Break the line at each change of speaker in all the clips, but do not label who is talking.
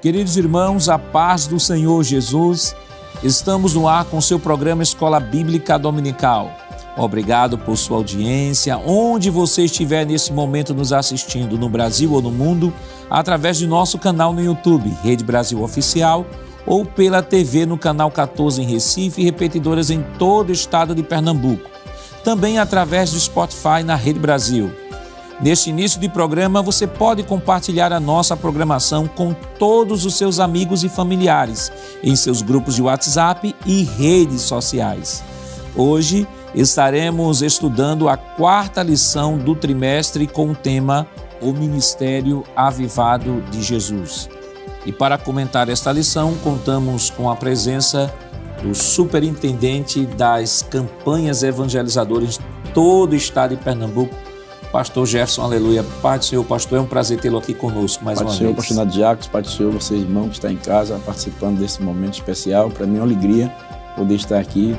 Queridos irmãos, a paz do Senhor Jesus, estamos no ar com seu programa Escola Bíblica Dominical. Obrigado por sua audiência, onde você estiver nesse momento nos assistindo, no Brasil ou no mundo, através de nosso canal no YouTube, Rede Brasil Oficial, ou pela TV no Canal 14 em Recife e repetidoras em todo o estado de Pernambuco. Também através do Spotify na Rede Brasil. Neste início de programa, você pode compartilhar a nossa programação com todos os seus amigos e familiares, em seus grupos de WhatsApp e redes sociais. Hoje estaremos estudando a 4ª lição do trimestre com o tema O Ministério Avivado de Jesus. E para comentar esta lição, contamos com a presença do superintendente das campanhas evangelizadoras de todo o estado de Pernambuco, Pastor Jefferson, aleluia. Pai do Senhor, pastor, é um prazer tê-lo aqui conosco mais uma vez.
Pai do Senhor, pastor Nadio Jacques, Pai do Senhor, você irmão que está em casa participando desse momento especial. Para mim é uma alegria poder estar aqui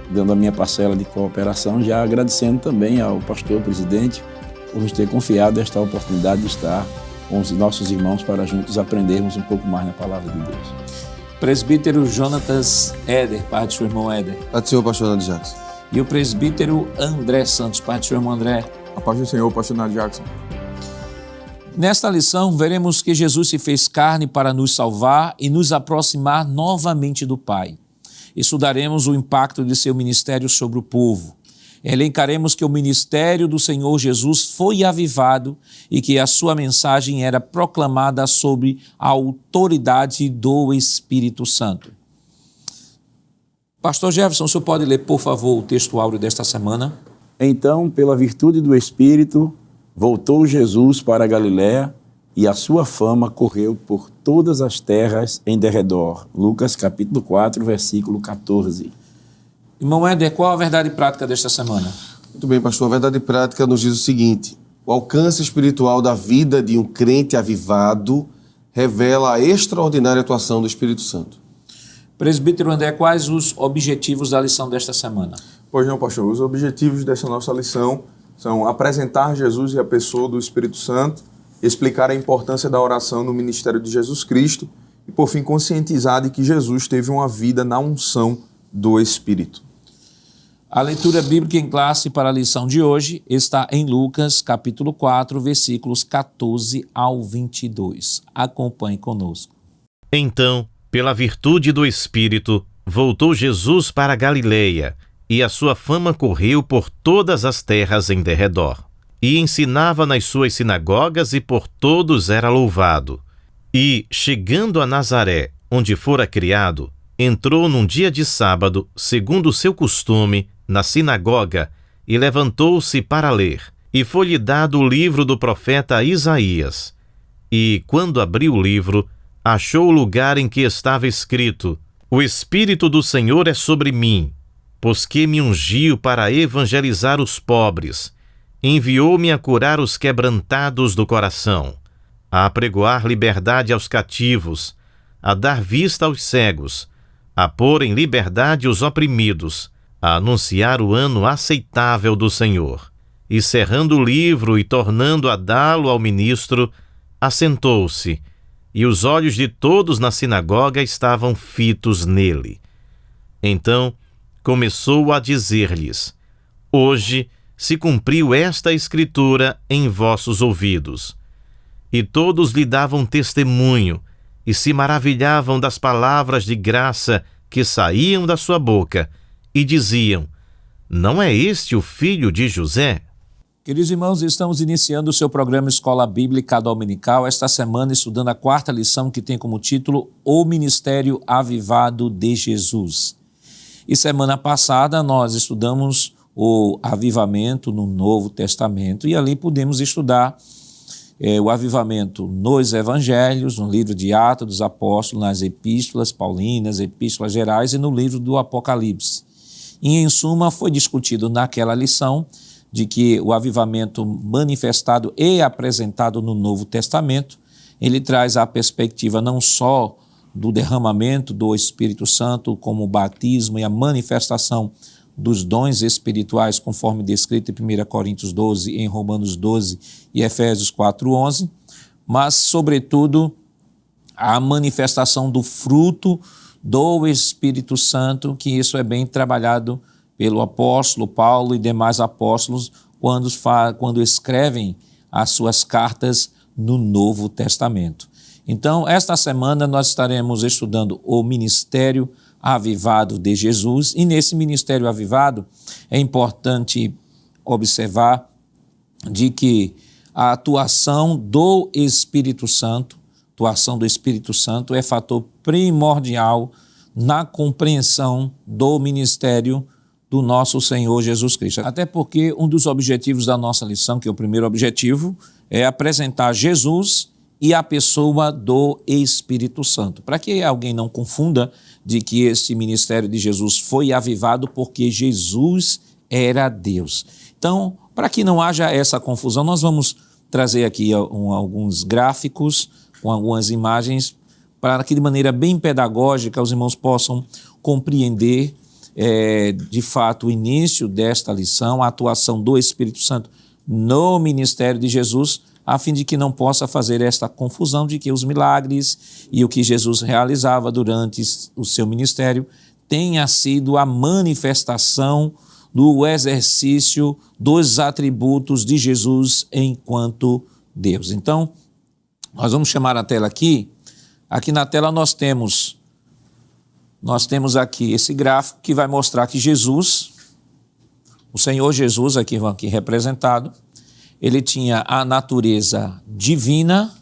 dando a minha parcela de cooperação, já agradecendo também ao pastor presidente por nos ter confiado esta oportunidade de estar com os nossos irmãos para juntos aprendermos um pouco mais na palavra de Deus.
Presbítero Jonatas Éder, pai do seu irmão Éder.
Pai do Senhor, pastor Nadio Jacques.
E o presbítero André Santos, pai do seu irmão André.
A paz do Senhor, pastor Nadio Jacques.
Nesta lição, veremos que Jesus se fez carne para nos salvar e nos aproximar novamente do Pai. Estudaremos o impacto de seu ministério sobre o povo. Elencaremos que o ministério do Senhor Jesus foi avivado e que a sua mensagem era proclamada sob a autoridade do Espírito Santo. Pastor Jefferson, o senhor pode ler, por favor, o texto áureo desta semana?
Então, pela virtude do Espírito, voltou Jesus para a Galiléia e a sua fama correu por todas as terras em derredor. Lucas capítulo 4, versículo 14.
Irmão Éder, qual a verdade prática desta semana?
Muito bem, pastor. A verdade prática nos diz o seguinte: o alcance espiritual da vida de um crente avivado revela a extraordinária atuação do Espírito Santo.
Presbítero André, quais os objetivos da lição desta semana?
Pois não, pastor. Os objetivos dessa nossa lição são apresentar Jesus e a pessoa do Espírito Santo, explicar a importância da oração no ministério de Jesus Cristo e, por fim, conscientizar de que Jesus teve uma vida na unção do Espírito.
A leitura bíblica em classe para a lição de hoje está em Lucas, capítulo 4, versículos 14 ao 22. Acompanhe conosco.
Então, pela virtude do Espírito, voltou Jesus para a Galiléia, e a sua fama correu por todas as terras em derredor. E ensinava nas suas sinagogas e por todos era louvado. E, chegando a Nazaré, onde fora criado, entrou num dia de sábado, segundo o seu costume, na sinagoga, e levantou-se para ler. E foi-lhe dado o livro do profeta Isaías. E, quando abriu o livro, achou o lugar em que estava escrito: O Espírito do Senhor é sobre mim, pois que me ungiu para evangelizar os pobres, enviou-me a curar os quebrantados do coração, a apregoar liberdade aos cativos, a dar vista aos cegos, a pôr em liberdade os oprimidos, a anunciar o ano aceitável do Senhor. E cerrando o livro e tornando a dá-lo ao ministro, assentou-se, e os olhos de todos na sinagoga estavam fitos nele. Então começou a dizer-lhes: Hoje se cumpriu esta escritura em vossos ouvidos. E todos lhe davam testemunho, e se maravilhavam das palavras de graça que saíam da sua boca, e diziam: Não é este o filho de José?
Queridos irmãos, estamos iniciando o seu programa Escola Bíblica Dominical, esta semana estudando a 4ª lição que tem como título O Ministério Avivado de Jesus. E semana passada nós estudamos o avivamento no Novo Testamento e ali pudemos estudar o avivamento nos Evangelhos, no livro de Atos dos Apóstolos, nas Epístolas Paulinas, Epístolas Gerais e no livro do Apocalipse. E em suma foi discutido naquela lição de que o avivamento manifestado e apresentado no Novo Testamento, ele traz a perspectiva não só do derramamento do Espírito Santo como o batismo e a manifestação dos dons espirituais, conforme descrito em 1 Coríntios 12, em Romanos 12 e Efésios 4:11, mas, sobretudo, a manifestação do fruto do Espírito Santo, que isso é bem trabalhado pelo apóstolo Paulo e demais apóstolos quando escrevem as suas cartas no Novo Testamento. Então, esta semana nós estaremos estudando o ministério avivado de Jesus, e nesse ministério avivado é importante observar de que a atuação do Espírito Santo é fator primordial na compreensão do ministério do nosso Senhor Jesus Cristo. Até porque um dos objetivos da nossa lição, que é o primeiro objetivo, é apresentar Jesus e a pessoa do Espírito Santo. Para que alguém não confunda de que esse ministério de Jesus foi avivado porque Jesus era Deus. Então, para que não haja essa confusão, nós vamos trazer aqui alguns gráficos com algumas imagens para que de maneira bem pedagógica os irmãos possam compreender de fato o início desta lição, a atuação do Espírito Santo no ministério de Jesus, a fim de que não possa fazer esta confusão de que os milagres e o que Jesus realizava durante o seu ministério tenha sido a manifestação do exercício dos atributos de Jesus enquanto Deus. Então, nós vamos chamar a tela aqui. Aqui na tela nós temos aqui esse gráfico que vai mostrar que Jesus, o Senhor Jesus aqui representado, ele tinha a natureza divina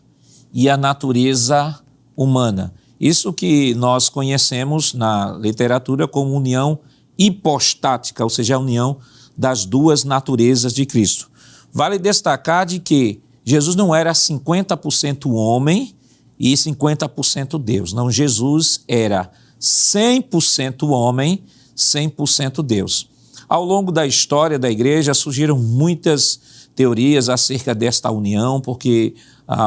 e a natureza humana. Isso que nós conhecemos na literatura como união hipostática, ou seja, a união das duas naturezas de Cristo. Vale destacar de que Jesus não era 50% homem e 50% Deus. Não, Jesus era 100% homem, 100% Deus. Ao longo da história da igreja surgiram muitas teorias acerca desta união, porque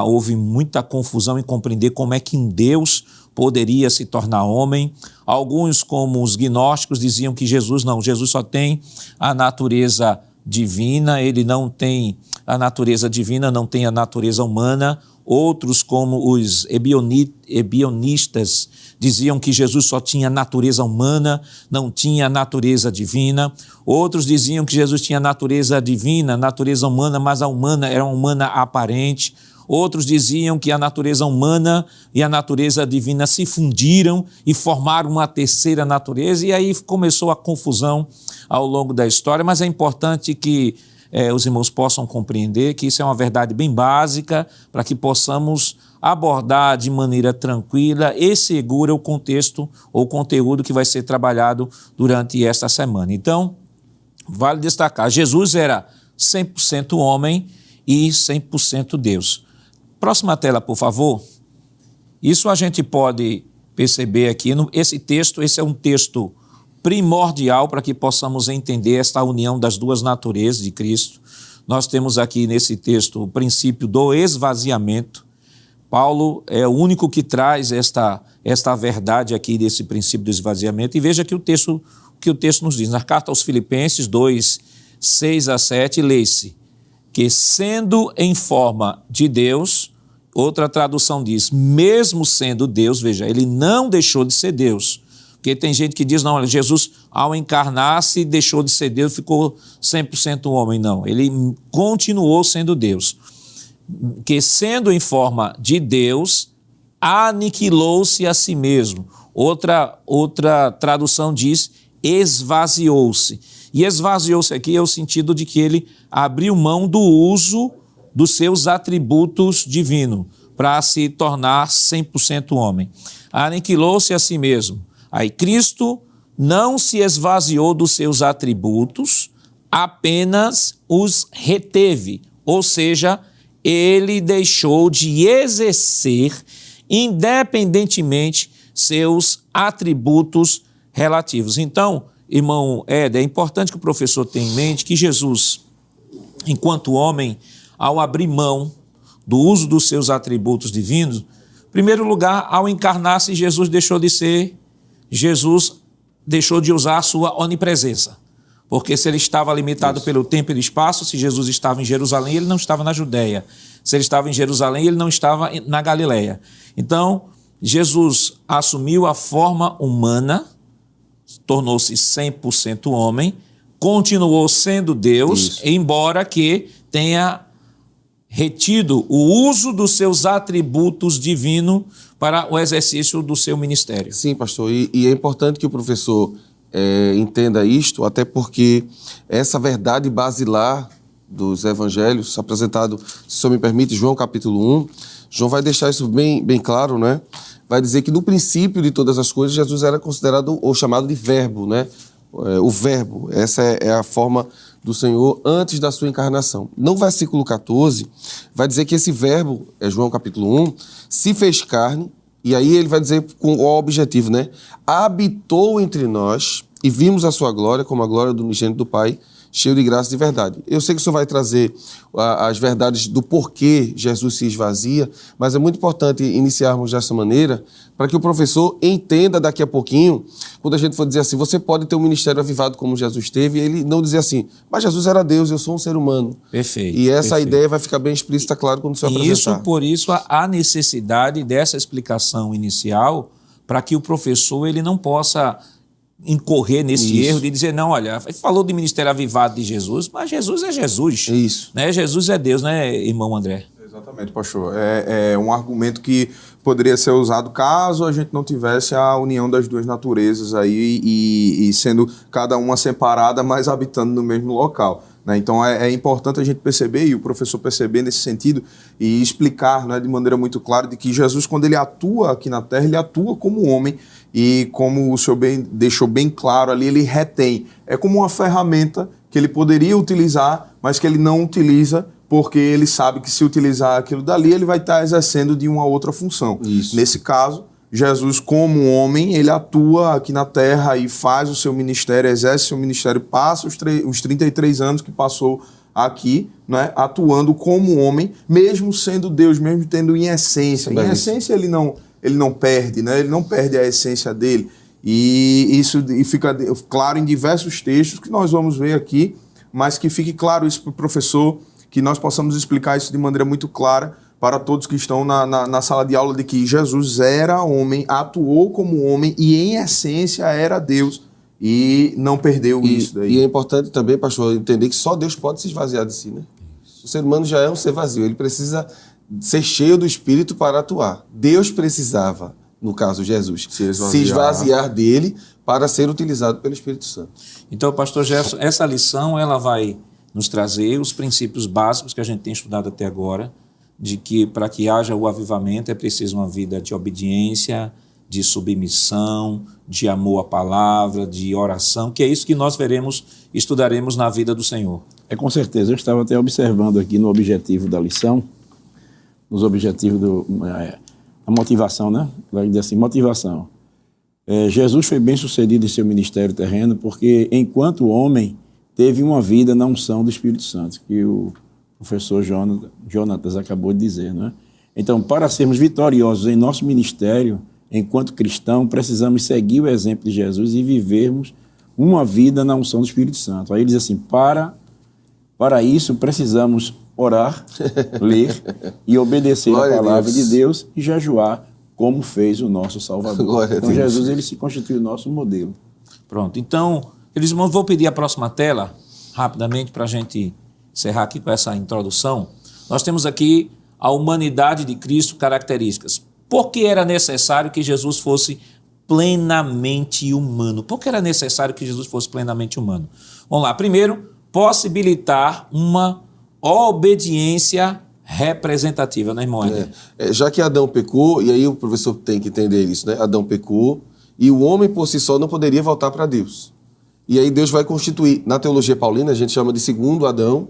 houve muita confusão em compreender como é que um Deus poderia se tornar homem. Alguns, como os gnósticos, diziam que Jesus só tem a natureza divina, ele não tem a natureza divina, não tem a natureza humana. Outros, como os ebionistas, diziam que Jesus só tinha natureza humana, não tinha natureza divina. Outros diziam que Jesus tinha natureza divina, natureza humana, mas a humana era uma humana aparente. Outros diziam que a natureza humana e a natureza divina se fundiram e formaram uma terceira natureza, e aí começou a confusão ao longo da história, mas é importante que os irmãos possam compreender que isso é uma verdade bem básica para que possamos abordar de maneira tranquila e segura o contexto ou o conteúdo que vai ser trabalhado durante esta semana. Então, vale destacar, Jesus era 100% homem e 100% Deus. Próxima tela, por favor. Isso a gente pode perceber aqui, esse é um texto primordial para que possamos entender esta união das duas naturezas de Cristo. Nós temos aqui nesse texto o princípio do esvaziamento. Paulo é o único que traz esta verdade aqui desse princípio do esvaziamento. E veja que o texto nos diz, na carta aos Filipenses 2, 6 a 7, lê-se que sendo em forma de Deus, outra tradução diz, mesmo sendo Deus, veja, ele não deixou de ser Deus. Porque tem gente que diz, não, Jesus ao encarnar-se deixou de ser Deus, ficou 100% homem. Não, ele continuou sendo Deus. Que sendo em forma de Deus, aniquilou-se a si mesmo. Outra tradução diz, esvaziou-se. E esvaziou-se aqui é o sentido de que ele abriu mão do uso dos seus atributos divinos para se tornar 100% homem. Aniquilou-se a si mesmo. Aí Cristo não se esvaziou dos seus atributos, apenas os reteve, ou seja, ele deixou de exercer independentemente seus atributos relativos. Então, irmão Éder, é importante que o professor tenha em mente que Jesus, enquanto homem, ao abrir mão do uso dos seus atributos divinos, em primeiro lugar, ao encarnar-se, Jesus deixou de usar a sua onipresença. Porque se ele estava limitado pelo tempo e pelo espaço, se Jesus estava em Jerusalém, ele não estava na Judéia. Se ele estava em Jerusalém, ele não estava na Galileia. Então, Jesus assumiu a forma humana, tornou-se 100% homem, continuou sendo Deus,
Isso.
embora que tenha retido o uso dos seus atributos divinos para o exercício do seu ministério.
Sim, pastor, e é importante que o professor entenda isto, até porque essa verdade basilar dos evangelhos, apresentado, se o senhor me permite, João capítulo 1, João vai deixar isso bem claro, né? Vai dizer que no princípio de todas as coisas, Jesus era considerado ou chamado de verbo, né? O verbo, essa é a forma do Senhor antes da sua encarnação. No versículo 14, vai dizer que esse verbo, João capítulo 1, se fez carne, e aí ele vai dizer com o objetivo, né? Habitou entre nós e vimos a sua glória como a glória do unigênito do Pai, cheio de graça e de verdade. Eu sei que o senhor vai trazer as verdades do porquê Jesus se esvazia, mas é muito importante iniciarmos dessa maneira para que o professor entenda daqui a pouquinho, quando a gente for dizer assim, você pode ter um ministério avivado como Jesus teve, e ele não dizer assim, mas Jesus era Deus, eu sou um ser humano.
Perfeito.
E essa
perfeito.
ideia vai ficar bem explícita, claro, quando o senhor apresentar.
Por isso, há necessidade dessa explicação inicial para que o professor ele não possa incorrer nesse erro de dizer, não, olha, falou de ministério avivado de Jesus, mas Jesus é Jesus.
Isso.
Né? Jesus é Deus, né, irmão André?
Exatamente, pastor. É um argumento que poderia ser usado caso a gente não tivesse a união das duas naturezas aí e sendo cada uma separada, mas habitando no mesmo local. Né? Então é importante a gente perceber, e o professor perceber nesse sentido, e explicar, né, de maneira muito clara de que Jesus, quando ele atua aqui na terra, ele atua como homem, e como o senhor deixou bem claro ali, ele retém. É como uma ferramenta que ele poderia utilizar, mas que ele não utiliza, porque ele sabe que se utilizar aquilo dali, ele vai estar exercendo de uma outra função.
Isso.
Nesse caso, Jesus, como homem, ele atua aqui na terra e faz o seu ministério, exerce o seu ministério, passa os 33 anos que passou aqui, né, atuando como homem, mesmo sendo Deus, mesmo tendo em essência. Em essência, ele não perde, né? Ele não perde a essência dele. E isso fica claro em diversos textos que nós vamos ver aqui, mas que fique claro isso para o professor, que nós possamos explicar isso de maneira muito clara para todos que estão na sala de aula, de que Jesus era homem, atuou como homem e em essência era Deus e não perdeu isso daí.
E é importante também, pastor, entender que só Deus pode se esvaziar de si, né? O ser humano já é um ser vazio, ele precisa ser cheio do Espírito para atuar. Deus precisava, no caso Jesus, se esvaziar dele para ser utilizado pelo Espírito Santo.
Então, pastor Jefferson, essa lição ela vai nos trazer os princípios básicos que a gente tem estudado até agora, de que para que haja o avivamento é preciso uma vida de obediência, de submissão, de amor à palavra, de oração, que é isso que nós estudaremos na vida do Senhor.
Com certeza. Eu estava até observando aqui no objetivo da lição, nos objetivos a motivação, né? Vai dizer assim, motivação. Jesus foi bem sucedido em seu ministério terreno porque, enquanto homem, teve uma vida na unção do Espírito Santo, que o professor Jonatas acabou de dizer, né? Então, para sermos vitoriosos em nosso ministério, enquanto cristão, precisamos seguir o exemplo de Jesus e vivermos uma vida na unção do Espírito Santo. Aí ele diz assim, para isso precisamos orar, ler e obedecer a palavra de Deus e jejuar, como fez o nosso Salvador. Então Jesus ele se constitui o nosso modelo.
Pronto, então, queridos irmãos, vou pedir a próxima tela, rapidamente, para a gente encerrar aqui com essa introdução. Nós temos aqui a humanidade de Cristo, características. Por que era necessário que Jesus fosse plenamente humano? Por que era necessário que Jesus fosse plenamente humano? Vamos lá, primeiro, possibilitar uma obediência representativa, né, irmão?
Já que Adão pecou, e aí o professor tem que entender isso, né? Adão pecou e o homem por si só não poderia voltar para Deus. E aí Deus vai constituir, na teologia paulina a gente chama de segundo Adão,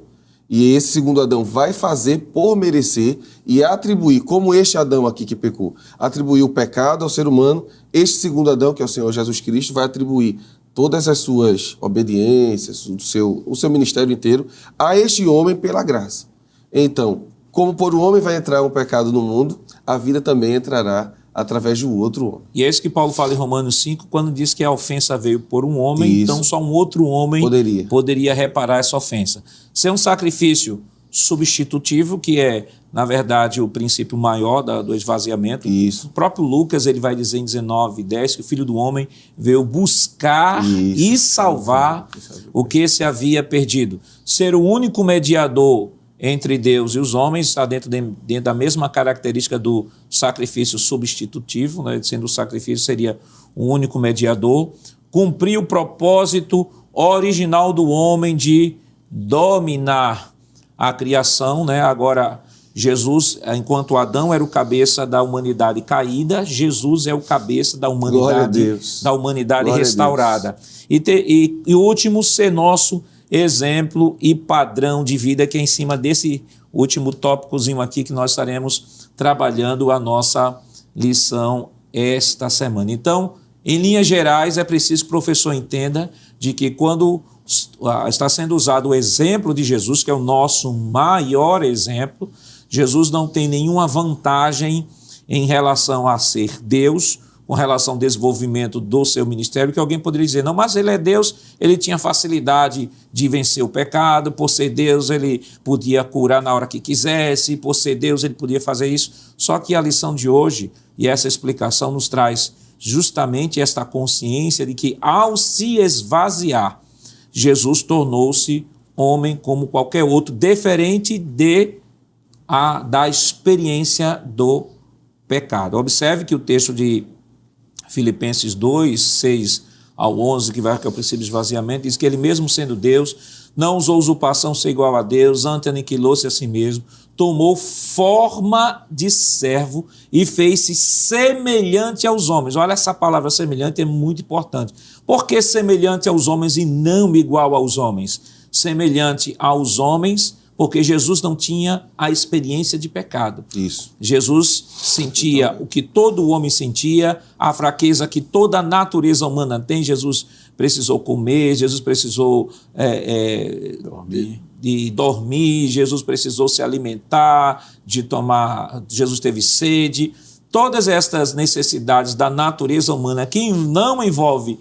e esse segundo Adão vai fazer por merecer e atribuir, como este Adão aqui que pecou, atribuir o pecado ao ser humano, este segundo Adão, que é o Senhor Jesus Cristo, vai atribuir todas as suas obediências, o seu ministério inteiro, a este homem pela graça. Então, como por um homem vai entrar um pecado no mundo, a vida também entrará através de um outro homem.
E é isso que Paulo fala em Romanos 5, quando diz que a ofensa veio por um homem, então só um outro homem poderia reparar essa ofensa. Ser um sacrifício substitutivo, que é na verdade, o princípio maior do esvaziamento.
Isso.
O próprio Lucas ele vai dizer em 19:10 que o Filho do Homem veio buscar e salvar o que se havia perdido. Ser o único mediador entre Deus e os homens está dentro da mesma característica do sacrifício substitutivo, né? Sendo o sacrifício seria o único mediador. Cumprir o propósito original do homem de dominar a criação, né? Agora, Jesus, enquanto Adão era o cabeça da humanidade caída, Jesus é o cabeça da humanidade restaurada. E o último, ser nosso exemplo e padrão de vida, que é em cima desse último tópicozinho aqui que nós estaremos trabalhando a nossa lição esta semana. Então, em linhas gerais, é preciso que o professor entenda de que quando está sendo usado o exemplo de Jesus, que é o nosso maior exemplo, Jesus não tem nenhuma vantagem em relação a ser Deus, com relação ao desenvolvimento do seu ministério, que alguém poderia dizer, não, mas ele é Deus, ele tinha facilidade de vencer o pecado, por ser Deus ele podia curar na hora que quisesse, por ser Deus ele podia fazer isso. Só que a lição de hoje, e essa explicação nos traz justamente esta consciência de que ao se esvaziar, Jesus tornou-se homem como qualquer outro, diferente da experiência do pecado. Observe que o texto de Filipenses 2, 6 ao 11, que é o princípio de esvaziamento, diz que ele mesmo sendo Deus, não usou usurpação ser igual a Deus, antes aniquilou-se a si mesmo, tomou forma de servo e fez-se semelhante aos homens. Olha, essa palavra semelhante é muito importante. Por que semelhante aos homens e não igual aos homens? Semelhante aos homens, porque Jesus não tinha a experiência de pecado.
Isso.
Jesus sentia o que todo homem sentia, a fraqueza que toda a natureza humana tem. Jesus precisou comer, Jesus precisou dormir, Jesus precisou se alimentar, Jesus teve sede. Todas estas necessidades da natureza humana que não envolve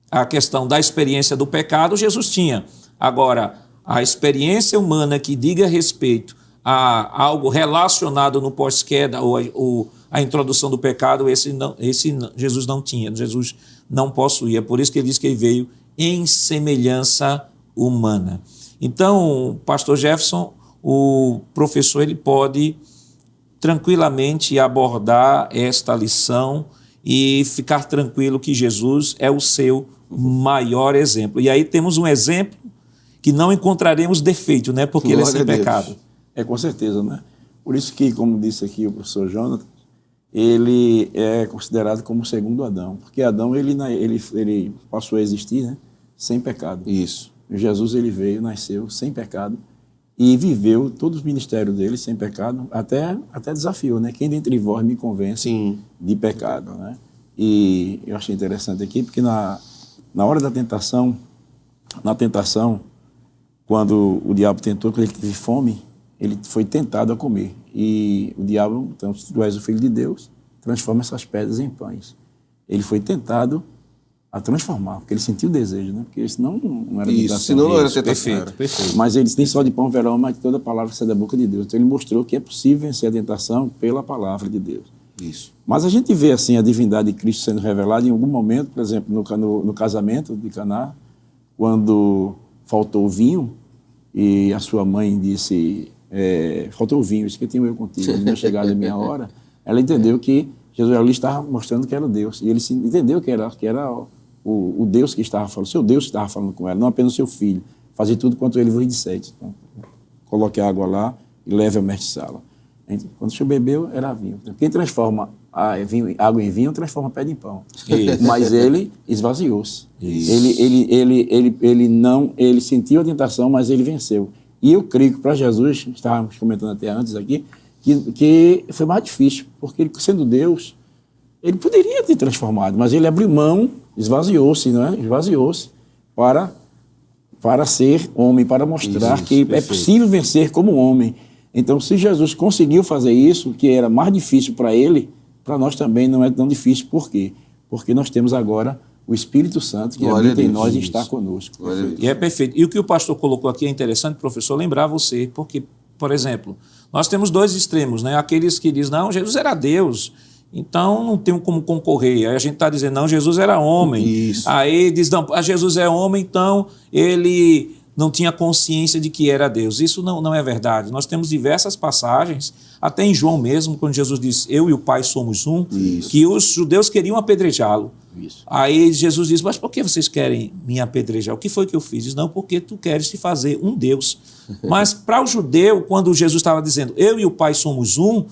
a questão da experiência do pecado, Jesus tinha. Agora, a experiência humana que diga respeito a algo relacionado no pós-queda ou a introdução do pecado, Jesus não tinha, Jesus não possuía. Por isso que ele diz que ele veio em semelhança humana. Então, pastor Jefferson, o professor ele pode tranquilamente abordar esta lição e ficar tranquilo que Jesus é o seu maior exemplo. E aí temos um exemplo que não encontraremos defeito, né? Porque ele é sem pecado.
Com certeza, né? Por isso que, como disse aqui o professor Jonathan, ele é considerado como o segundo Adão, porque Adão ele passou a existir, né? Sem pecado.
Isso.
Jesus ele veio, nasceu sem pecado e viveu todo o ministério dele sem pecado, até desafiou, né? Quem dentre vós me convence de pecado, né? E eu achei interessante aqui, porque na hora da tentação, quando o diabo tentou, quando ele teve fome, ele foi tentado a comer. E o diabo, então, se tu és o Filho de Deus, transforma essas pedras em pães. Ele foi tentado a transformar, porque ele sentiu o desejo, né? Porque senão não era tentação.
Isso, senão não era tentação.
Perfeito.
Mas ele tem só de pão verão, mas toda palavra sai da boca de Deus. Então ele mostrou que é possível vencer a tentação pela palavra de Deus.
Isso.
Mas a gente vê assim a divindade de Cristo sendo revelada em algum momento, por exemplo, no casamento de Caná, quando faltou o vinho, e a sua mãe disse, faltou o vinho, isso que eu tenho eu contigo, não é chegada a minha hora. Ela entendeu que Jesus ali estava mostrando que era Deus, e ele entendeu que era o Deus que estava falando, o seu Deus que estava falando com ela, não apenas o seu filho. Fazer tudo quanto ele vos disseste. Então, coloque a água lá e leve ao mestre Sala. Quando o senhor bebeu, era vinho. Quem transforma água em vinho, transforma pedra em pão. Isso. Mas ele esvaziou-se. Ele sentiu a tentação, mas ele venceu. E eu creio que para Jesus, estávamos comentando até antes aqui, que foi mais difícil, porque ele, sendo Deus, ele poderia ter transformado, mas ele abriu mão, esvaziou-se, não é? Esvaziou-se para ser homem, para mostrar que é possível vencer como homem. Então, se Jesus conseguiu fazer isso, que era mais difícil para ele, para nós também não é tão difícil. Por quê? Porque nós temos agora o Espírito Santo que habita em nós e está conosco.
E é perfeito. E o que o pastor colocou aqui é interessante, professor, lembrar você, porque Por exemplo, nós temos dois extremos, né? Aqueles que dizem, não, Jesus era Deus, então não tem como concorrer. Aí a gente está dizendo, não, Jesus era homem.
Isso.
Aí diz, não, Jesus é homem, então ele não tinha consciência de que era Deus. Isso não é verdade. Nós temos diversas passagens, até em João mesmo, quando Jesus diz, eu e o Pai somos um,
Isso.
que os judeus queriam apedrejá-lo.
Isso.
Aí Jesus diz, mas por que vocês querem me apedrejar? O que foi que eu fiz? Diz, não, porque tu queres te fazer um Deus. Mas para o judeu, quando Jesus estava dizendo, eu e o Pai somos um,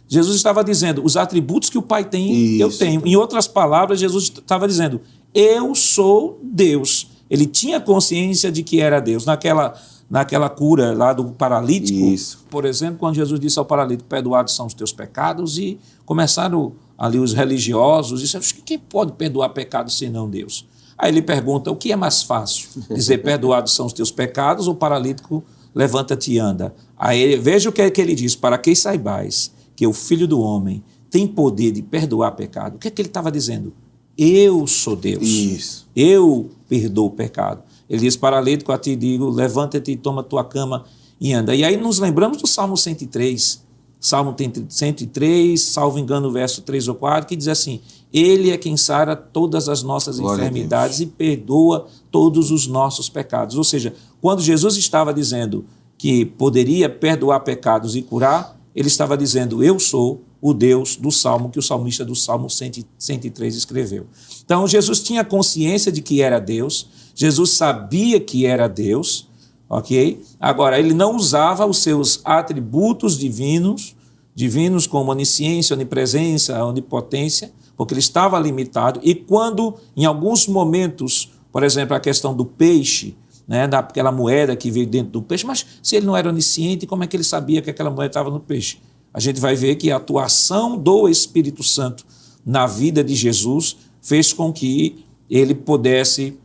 Jesus estava dizendo, os atributos que o Pai tem, eu tenho. Em outras palavras, Jesus estava dizendo, eu sou Deus. Ele tinha consciência de que era Deus. Naquela cura lá do paralítico,
Isso.
por exemplo, quando Jesus disse ao paralítico, perdoados são os teus pecados, e começaram ali os religiosos, disseram, quem pode perdoar pecados senão Deus? Aí ele pergunta, o que é mais fácil? Dizer, perdoados são os teus pecados, ou o paralítico, levanta-te e anda? Aí veja o que é que ele diz, para que saibais que o Filho do Homem tem poder de perdoar pecado. O que é que ele estava dizendo? Eu sou Deus.
Isso.
Eu perdoo o pecado. Ele diz, paralítico, a ti digo, levanta-te e toma tua cama e anda. E aí nos lembramos do Salmo 103. Salmo 103, salvo engano, o verso 3 ou 4, que diz assim, ele é quem sara todas as nossas enfermidades e perdoa todos os nossos pecados. Ou seja, quando Jesus estava dizendo que poderia perdoar pecados e curar, ele estava dizendo, eu sou o Deus do Salmo, que o salmista do Salmo 103 escreveu. Então, Jesus tinha consciência de que era Deus, Jesus sabia que era Deus, ok? Agora, ele não usava os seus atributos divinos como onisciência, onipresença, onipotência, porque ele estava limitado, e quando, em alguns momentos, por exemplo, a questão do peixe, né, daquela moeda que veio dentro do peixe, mas se ele não era onisciente, como é que ele sabia que aquela moeda estava no peixe? A gente vai ver que a atuação do Espírito Santo na vida de Jesus fez com que ele pudesse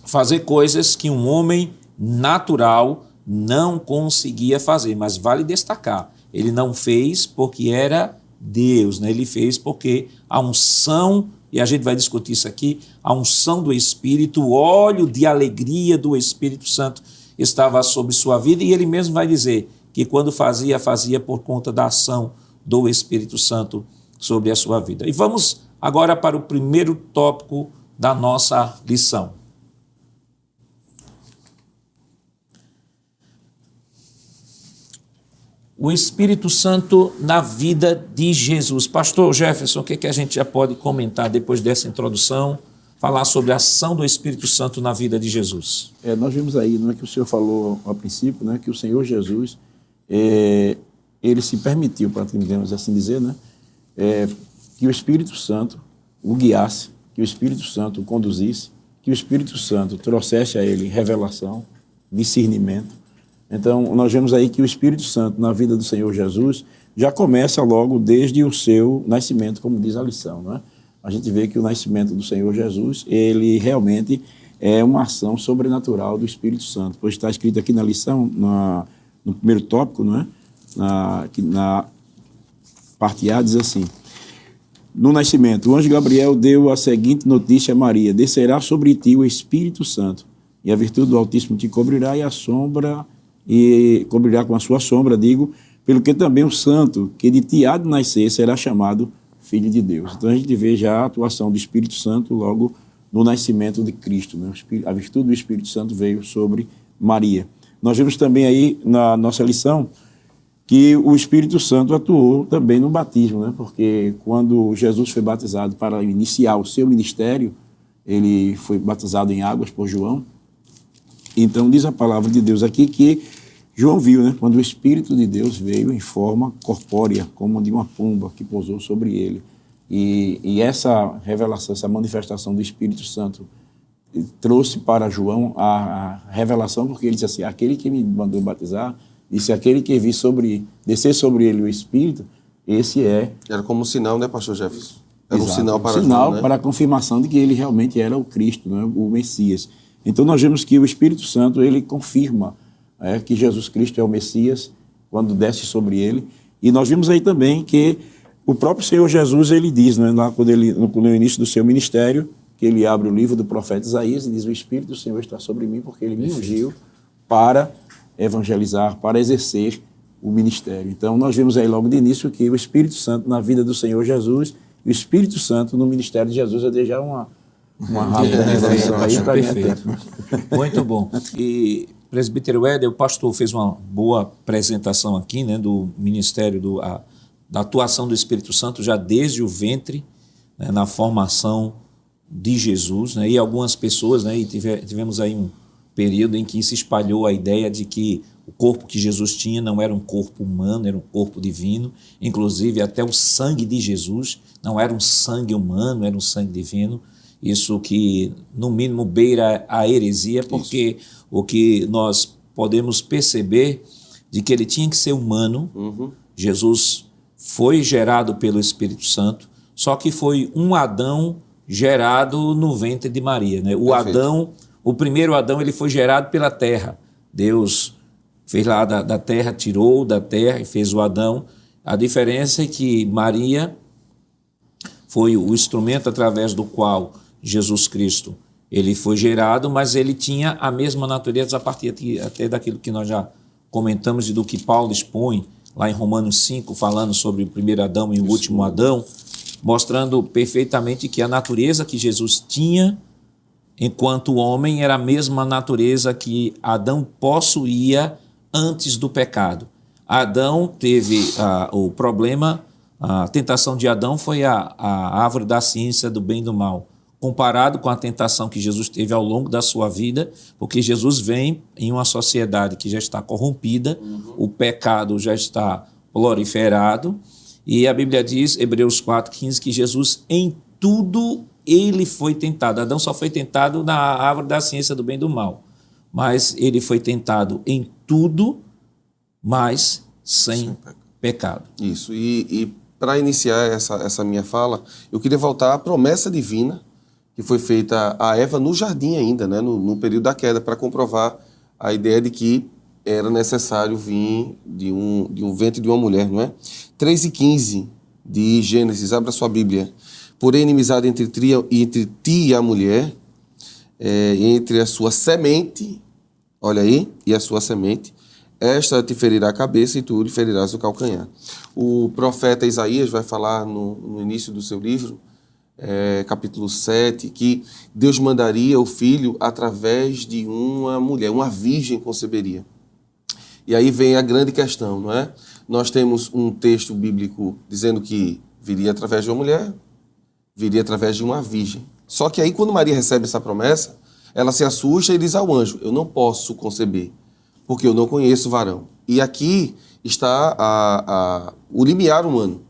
fazer coisas que um homem natural não conseguia fazer. Mas vale destacar, ele não fez porque era Deus, né? Ele fez porque a unção, e a gente vai discutir isso aqui, a unção do Espírito, o óleo de alegria do Espírito Santo estava sobre sua vida, e ele mesmo vai dizer que quando fazia por conta da ação do Espírito Santo sobre a sua vida. E vamos agora para o primeiro tópico da nossa lição. O Espírito Santo na vida de Jesus. Pastor Jefferson, o que a gente já pode comentar depois dessa introdução, falar sobre a ação do Espírito Santo na vida de Jesus?
Nós vimos aí, não é que o senhor falou ao princípio, né, que o Senhor Jesus, ele se permitiu, para podemos assim dizer, né, que o Espírito Santo o guiasse, que o Espírito Santo o conduzisse, que o Espírito Santo trouxesse a ele revelação, discernimento. Então, nós vemos aí que o Espírito Santo na vida do Senhor Jesus já começa logo desde o seu nascimento, como diz a lição, não é? A gente vê que o nascimento do Senhor Jesus, ele realmente é uma ação sobrenatural do Espírito Santo, pois está escrito aqui na lição, no primeiro tópico, não é? Na parte A, diz assim, no nascimento, o anjo Gabriel deu a seguinte notícia a Maria, descerá sobre ti o Espírito Santo, e a virtude do Altíssimo te cobrirá e cobrirá com a sua sombra, pelo que também o santo que de ti há de nascer será chamado Filho de Deus. Então a gente vê já a atuação do Espírito Santo logo no nascimento de Cristo, né? A virtude do Espírito Santo veio sobre Maria. Nós vemos também aí na nossa lição que o Espírito Santo atuou também no batismo, né? Porque quando Jesus foi batizado para iniciar o seu ministério, ele foi batizado em águas por João. Então diz a palavra de Deus aqui que João viu, né, quando o Espírito de Deus veio em forma corpórea, como de uma pomba que pousou sobre ele. E essa revelação, essa manifestação do Espírito Santo trouxe para João a revelação, porque ele disse assim, aquele que me mandou batizar, disse, aquele que vi descer sobre ele o Espírito, esse é...
Era como um sinal, né, pastor Jefferson? Era
Exato,
um sinal para
João,
né?
para a confirmação de que ele realmente era o Cristo, né, o Messias. Então nós vemos que o Espírito Santo, ele confirma que Jesus Cristo é o Messias, quando desce sobre ele. E nós vimos aí também que o próprio Senhor Jesus, ele diz, né, lá no início do seu ministério, que ele abre o livro do profeta Isaías e diz, o Espírito do Senhor está sobre mim, porque ele me ungiu para evangelizar, para exercer o ministério. Então, nós vimos aí logo de início que o Espírito Santo na vida do Senhor Jesus e o Espírito Santo no ministério de Jesus, eu dei já uma rápida introdução aí para ganhar tempo.
Muito bom. E, presbítero Éder, o pastor fez uma boa apresentação aqui, né, do ministério, da atuação do Espírito Santo já desde o ventre, né, na formação de Jesus, né, e algumas pessoas, né, e tivemos aí um período em que se espalhou a ideia de que o corpo que Jesus tinha não era um corpo humano, era um corpo divino, inclusive até o sangue de Jesus não era um sangue humano, era um sangue divino. Isso que, no mínimo, beira a heresia, porque o que nós podemos perceber de que ele tinha que ser humano. Jesus foi gerado pelo Espírito Santo, só que foi um Adão gerado no ventre de Maria, né? O primeiro Adão, ele foi gerado pela terra. Deus fez lá da terra, tirou da terra e fez o Adão. A diferença é que Maria foi o instrumento através do qual Jesus Cristo ele foi gerado, mas ele tinha a mesma natureza a partir até daquilo que nós já comentamos e do que Paulo expõe lá em Romanos 5, falando sobre o primeiro Adão e o último Adão, mostrando perfeitamente que a natureza que Jesus tinha enquanto homem era a mesma natureza que Adão possuía antes do pecado. Adão teve o problema, a tentação de Adão foi a árvore da ciência do bem e do mal, comparado com a tentação que Jesus teve ao longo da sua vida, porque Jesus vem em uma sociedade que já está corrompida, o pecado já está proliferado, e a Bíblia diz, Hebreus 4,15, que Jesus em tudo ele foi tentado. Adão só foi tentado na árvore da ciência do bem e do mal, mas ele foi tentado em tudo, mas sem pecado.
Isso, e para iniciar essa minha fala, eu queria voltar à promessa divina que foi feita a Eva no jardim ainda, né, no período da queda, para comprovar a ideia de que era necessário vir de um ventre de uma mulher, não é? 3:15 de Gênesis, abra sua Bíblia. Porém, inimizade entre ti e a mulher, entre a sua semente, olha aí, e a sua semente, esta te ferirá a cabeça e tu lhe ferirás o calcanhar. O profeta Isaías vai falar no início do seu livro, capítulo 7, que Deus mandaria o filho através de uma mulher, uma virgem conceberia. E aí vem a grande questão, não é? Nós temos um texto bíblico dizendo que viria através de uma mulher, viria através de uma virgem. Só que aí quando Maria recebe essa promessa, ela se assusta e diz ao anjo, eu não posso conceber, porque eu não conheço varão. E aqui está o limiar humano.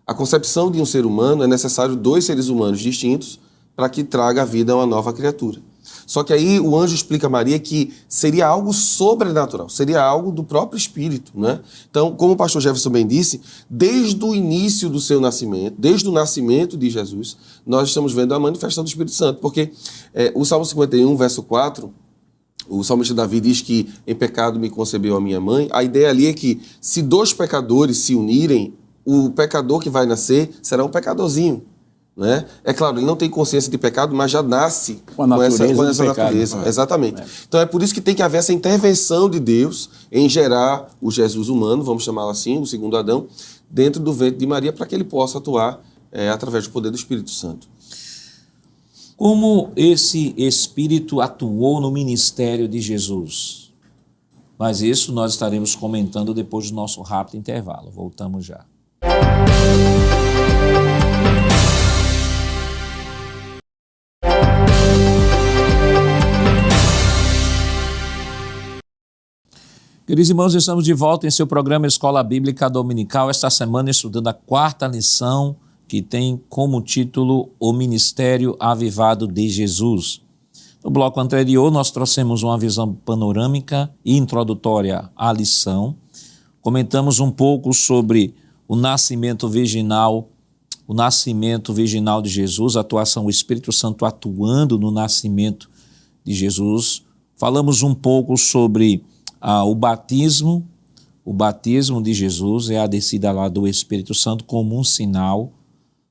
A concepção de um ser humano é necessário 2 seres humanos distintos para que traga a vida a uma nova criatura. Só que aí o anjo explica a Maria que seria algo sobrenatural, seria algo do próprio Espírito, né? Então, como o pastor Jefferson bem disse, desde o início do seu nascimento, desde o nascimento de Jesus, nós estamos vendo a manifestação do Espírito Santo, porque o Salmo 51, verso 4, o salmista Davi diz que em pecado me concebeu a minha mãe. A ideia ali é que se 2 pecadores se unirem, o pecador que vai nascer será um pecadorzinho. Né? É claro, ele não tem consciência de pecado, mas já nasce com essa natureza. Exatamente. Então é por isso que tem que haver essa intervenção de Deus em gerar o Jesus humano, vamos chamá-lo assim, o segundo Adão, dentro do ventre de Maria, para que ele possa atuar através do poder do Espírito Santo.
Como esse Espírito atuou no ministério de Jesus? Mas isso nós estaremos comentando depois do nosso rápido intervalo. Voltamos já. Queridos irmãos, estamos de volta em seu programa Escola Bíblica Dominical, esta semana estudando a 4ª lição, que tem como título O Ministério Avivado de Jesus. No bloco anterior, nós trouxemos uma visão panorâmica e introdutória à lição. Comentamos um pouco sobre o nascimento virginal de Jesus, a atuação do Espírito Santo atuando no nascimento de Jesus. Falamos um pouco sobre o batismo de Jesus, é a descida lá do Espírito Santo como um sinal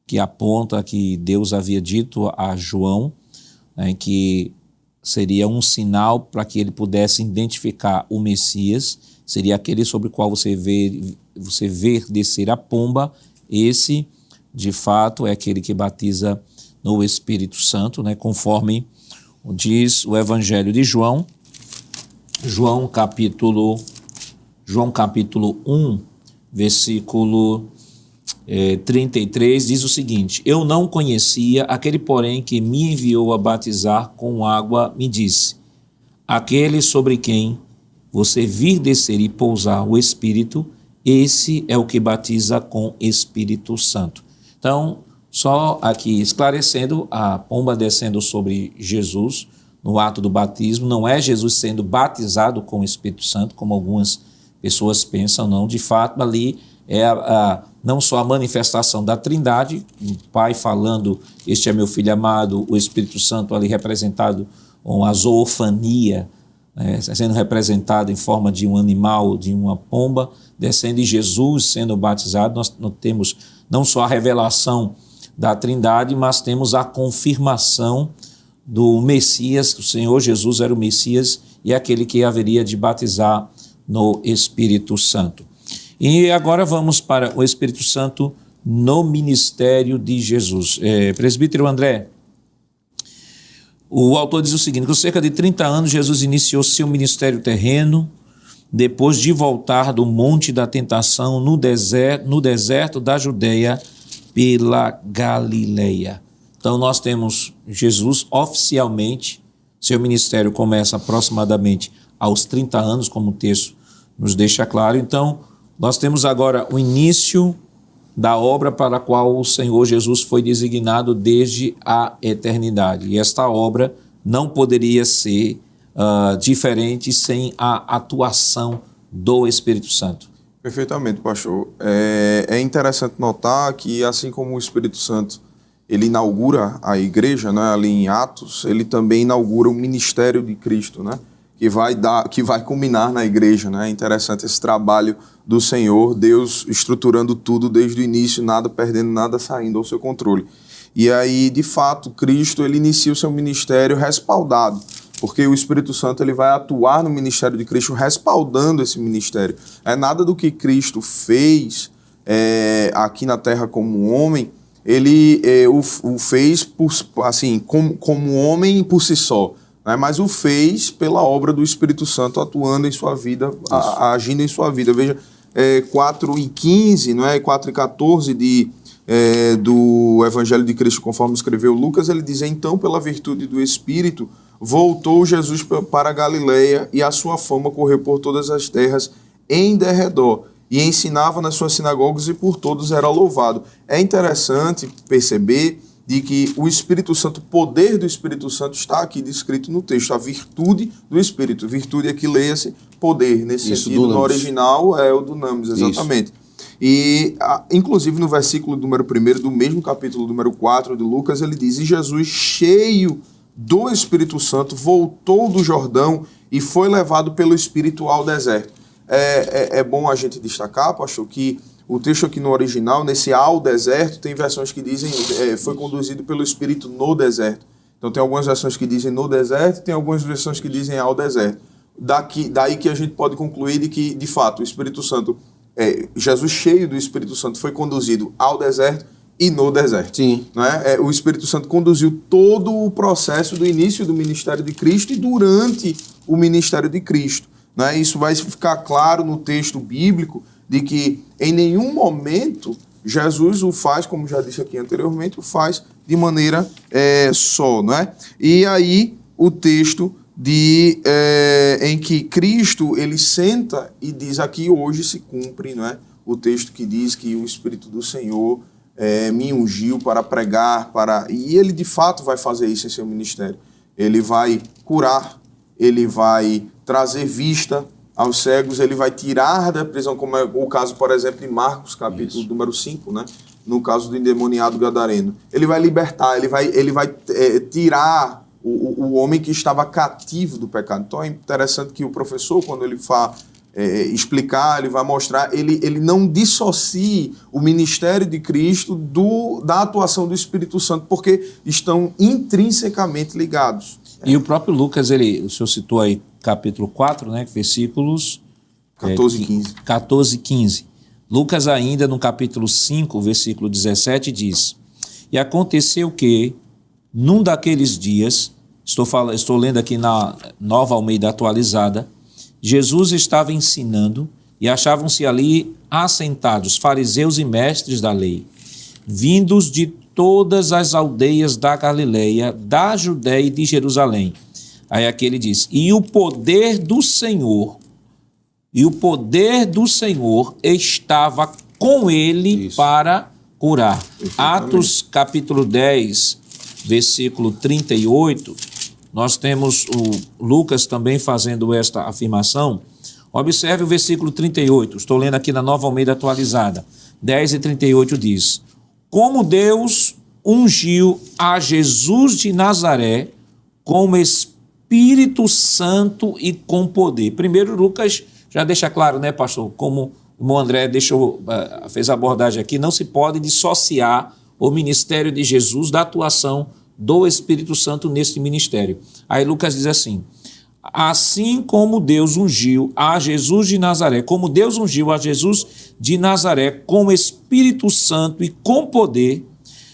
que aponta que Deus havia dito a João, né, que seria um sinal para que ele pudesse identificar o Messias, seria aquele sobre o qual você vê descer a pomba. Esse, de fato, é aquele que batiza no Espírito Santo, né? Conforme diz o Evangelho de João, João capítulo 1, versículo 33, diz o seguinte: eu não conhecia, aquele porém que me enviou a batizar com água me disse, aquele sobre quem você vir descer e pousar o Espírito, esse é o que batiza com Espírito Santo. Então, só aqui esclarecendo, a pomba descendo sobre Jesus no ato do batismo, não é Jesus sendo batizado com o Espírito Santo, como algumas pessoas pensam, não. De fato, ali é não só a manifestação da Trindade, o Pai falando, este é meu Filho amado, o Espírito Santo ali representado com a zoofania, sendo representado em forma de um animal, de uma pomba, descendo, e Jesus sendo batizado. Nós temos não só a revelação da Trindade, mas temos a confirmação do Messias, que o Senhor Jesus era o Messias e aquele que haveria de batizar no Espírito Santo. E agora vamos para o Espírito Santo no ministério de Jesus. Presbítero André, o autor diz o seguinte: com cerca de 30 anos Jesus iniciou seu ministério terreno, depois de voltar do Monte da Tentação no deserto da Judeia pela Galileia. Então nós temos Jesus oficialmente, seu ministério começa aproximadamente aos 30 anos, como o texto nos deixa claro. Então nós temos agora o início da obra para a qual o Senhor Jesus foi designado desde a eternidade. E esta obra não poderia ser diferente sem a atuação do Espírito Santo.
Perfeitamente, pastor. É interessante notar que, assim como o Espírito Santo ele inaugura a igreja, né, ali em Atos, ele também inaugura o ministério de Cristo, né, que vai culminar na igreja. Né? É interessante esse trabalho do Senhor, Deus estruturando tudo desde o início, nada perdendo, nada saindo ao seu controle. E aí, de fato, Cristo ele inicia o seu ministério respaldado, porque o Espírito Santo ele vai atuar no ministério de Cristo respaldando esse ministério. Nada do que Cristo fez aqui na terra como homem, ele o fez assim, como homem por si só, né? Mas o fez pela obra do Espírito Santo atuando em sua vida, agindo em sua vida. Veja, 4:15, não é? 4:14 do Evangelho de Cristo, conforme escreveu Lucas, ele diz: então, pela virtude do Espírito, voltou Jesus para a Galileia e a sua fama correu por todas as terras em derredor, e ensinava nas suas sinagogas e por todos era louvado. É interessante perceber de que o Espírito Santo, o poder do Espírito Santo está aqui descrito no texto, a virtude do Espírito. Virtude aqui leia-se poder, nesse sentido, no original é o dunamis, exatamente. Isso. E, inclusive, no versículo número 1 do mesmo capítulo número 4 de Lucas, ele diz: e Jesus, cheio do Espírito Santo, voltou do Jordão e foi levado pelo Espírito ao deserto. É bom a gente destacar, pastor, que o texto aqui no original, nesse ao deserto, tem versões que dizem foi conduzido pelo Espírito no deserto. Então tem algumas versões que dizem no deserto, tem algumas versões que dizem ao deserto. Daí que a gente pode concluir de que, de fato, o Espírito Santo, Jesus cheio do Espírito Santo foi conduzido ao deserto e no deserto. Sim. Né? O Espírito Santo conduziu todo o processo do início do ministério de Cristo e durante o ministério de Cristo. Né? Isso vai ficar claro no texto bíblico de que em nenhum momento Jesus o faz, como já disse aqui anteriormente, o faz de maneira só. Né? E aí o texto em que Cristo ele senta e diz: aqui hoje se cumpre, não é? O texto que diz que o Espírito do Senhor me ungiu para pregar, e ele de fato vai fazer isso em seu ministério. Ele vai curar, ele vai trazer vista aos cegos, ele vai tirar da prisão, como é o caso, por exemplo, de Marcos, capítulo número 5, né? No caso do endemoniado gadareno. Ele vai libertar, ele vai tirar o homem que estava cativo do pecado. Então é interessante que o professor, quando ele explicar, ele vai mostrar, ele não dissocie o ministério de Cristo da atuação do Espírito Santo, porque estão intrinsecamente ligados.
E o próprio Lucas, o senhor citou aí capítulo 4, né, versículos
14 e 15.
14 e 15. Lucas ainda no capítulo 5, versículo 17 diz: E aconteceu que, num daqueles dias, estou lendo aqui na Nova Almeida Atualizada, Jesus estava ensinando e achavam-se ali assentados fariseus e mestres da lei, vindos de todas as aldeias da Galileia, da Judéia e de Jerusalém. Aí aqui ele diz: E o poder do Senhor estava com ele para curar. Atos capítulo 10, versículo 38, nós temos o Lucas também fazendo esta afirmação. Observe o versículo 38, estou lendo aqui na Nova Almeida Atualizada. 10 e 38 diz: Como Deus ungiu a Jesus de Nazaré com Espírito Santo e com poder. Primeiro, Lucas já deixa claro, né, pastor, como o irmão André fez a abordagem aqui, não se pode dissociar o ministério de Jesus da atuação do Espírito Santo neste ministério. Aí Lucas diz assim: assim como Deus ungiu a Jesus de Nazaré, como Deus ungiu a Jesus de Nazaré com Espírito Santo e com poder,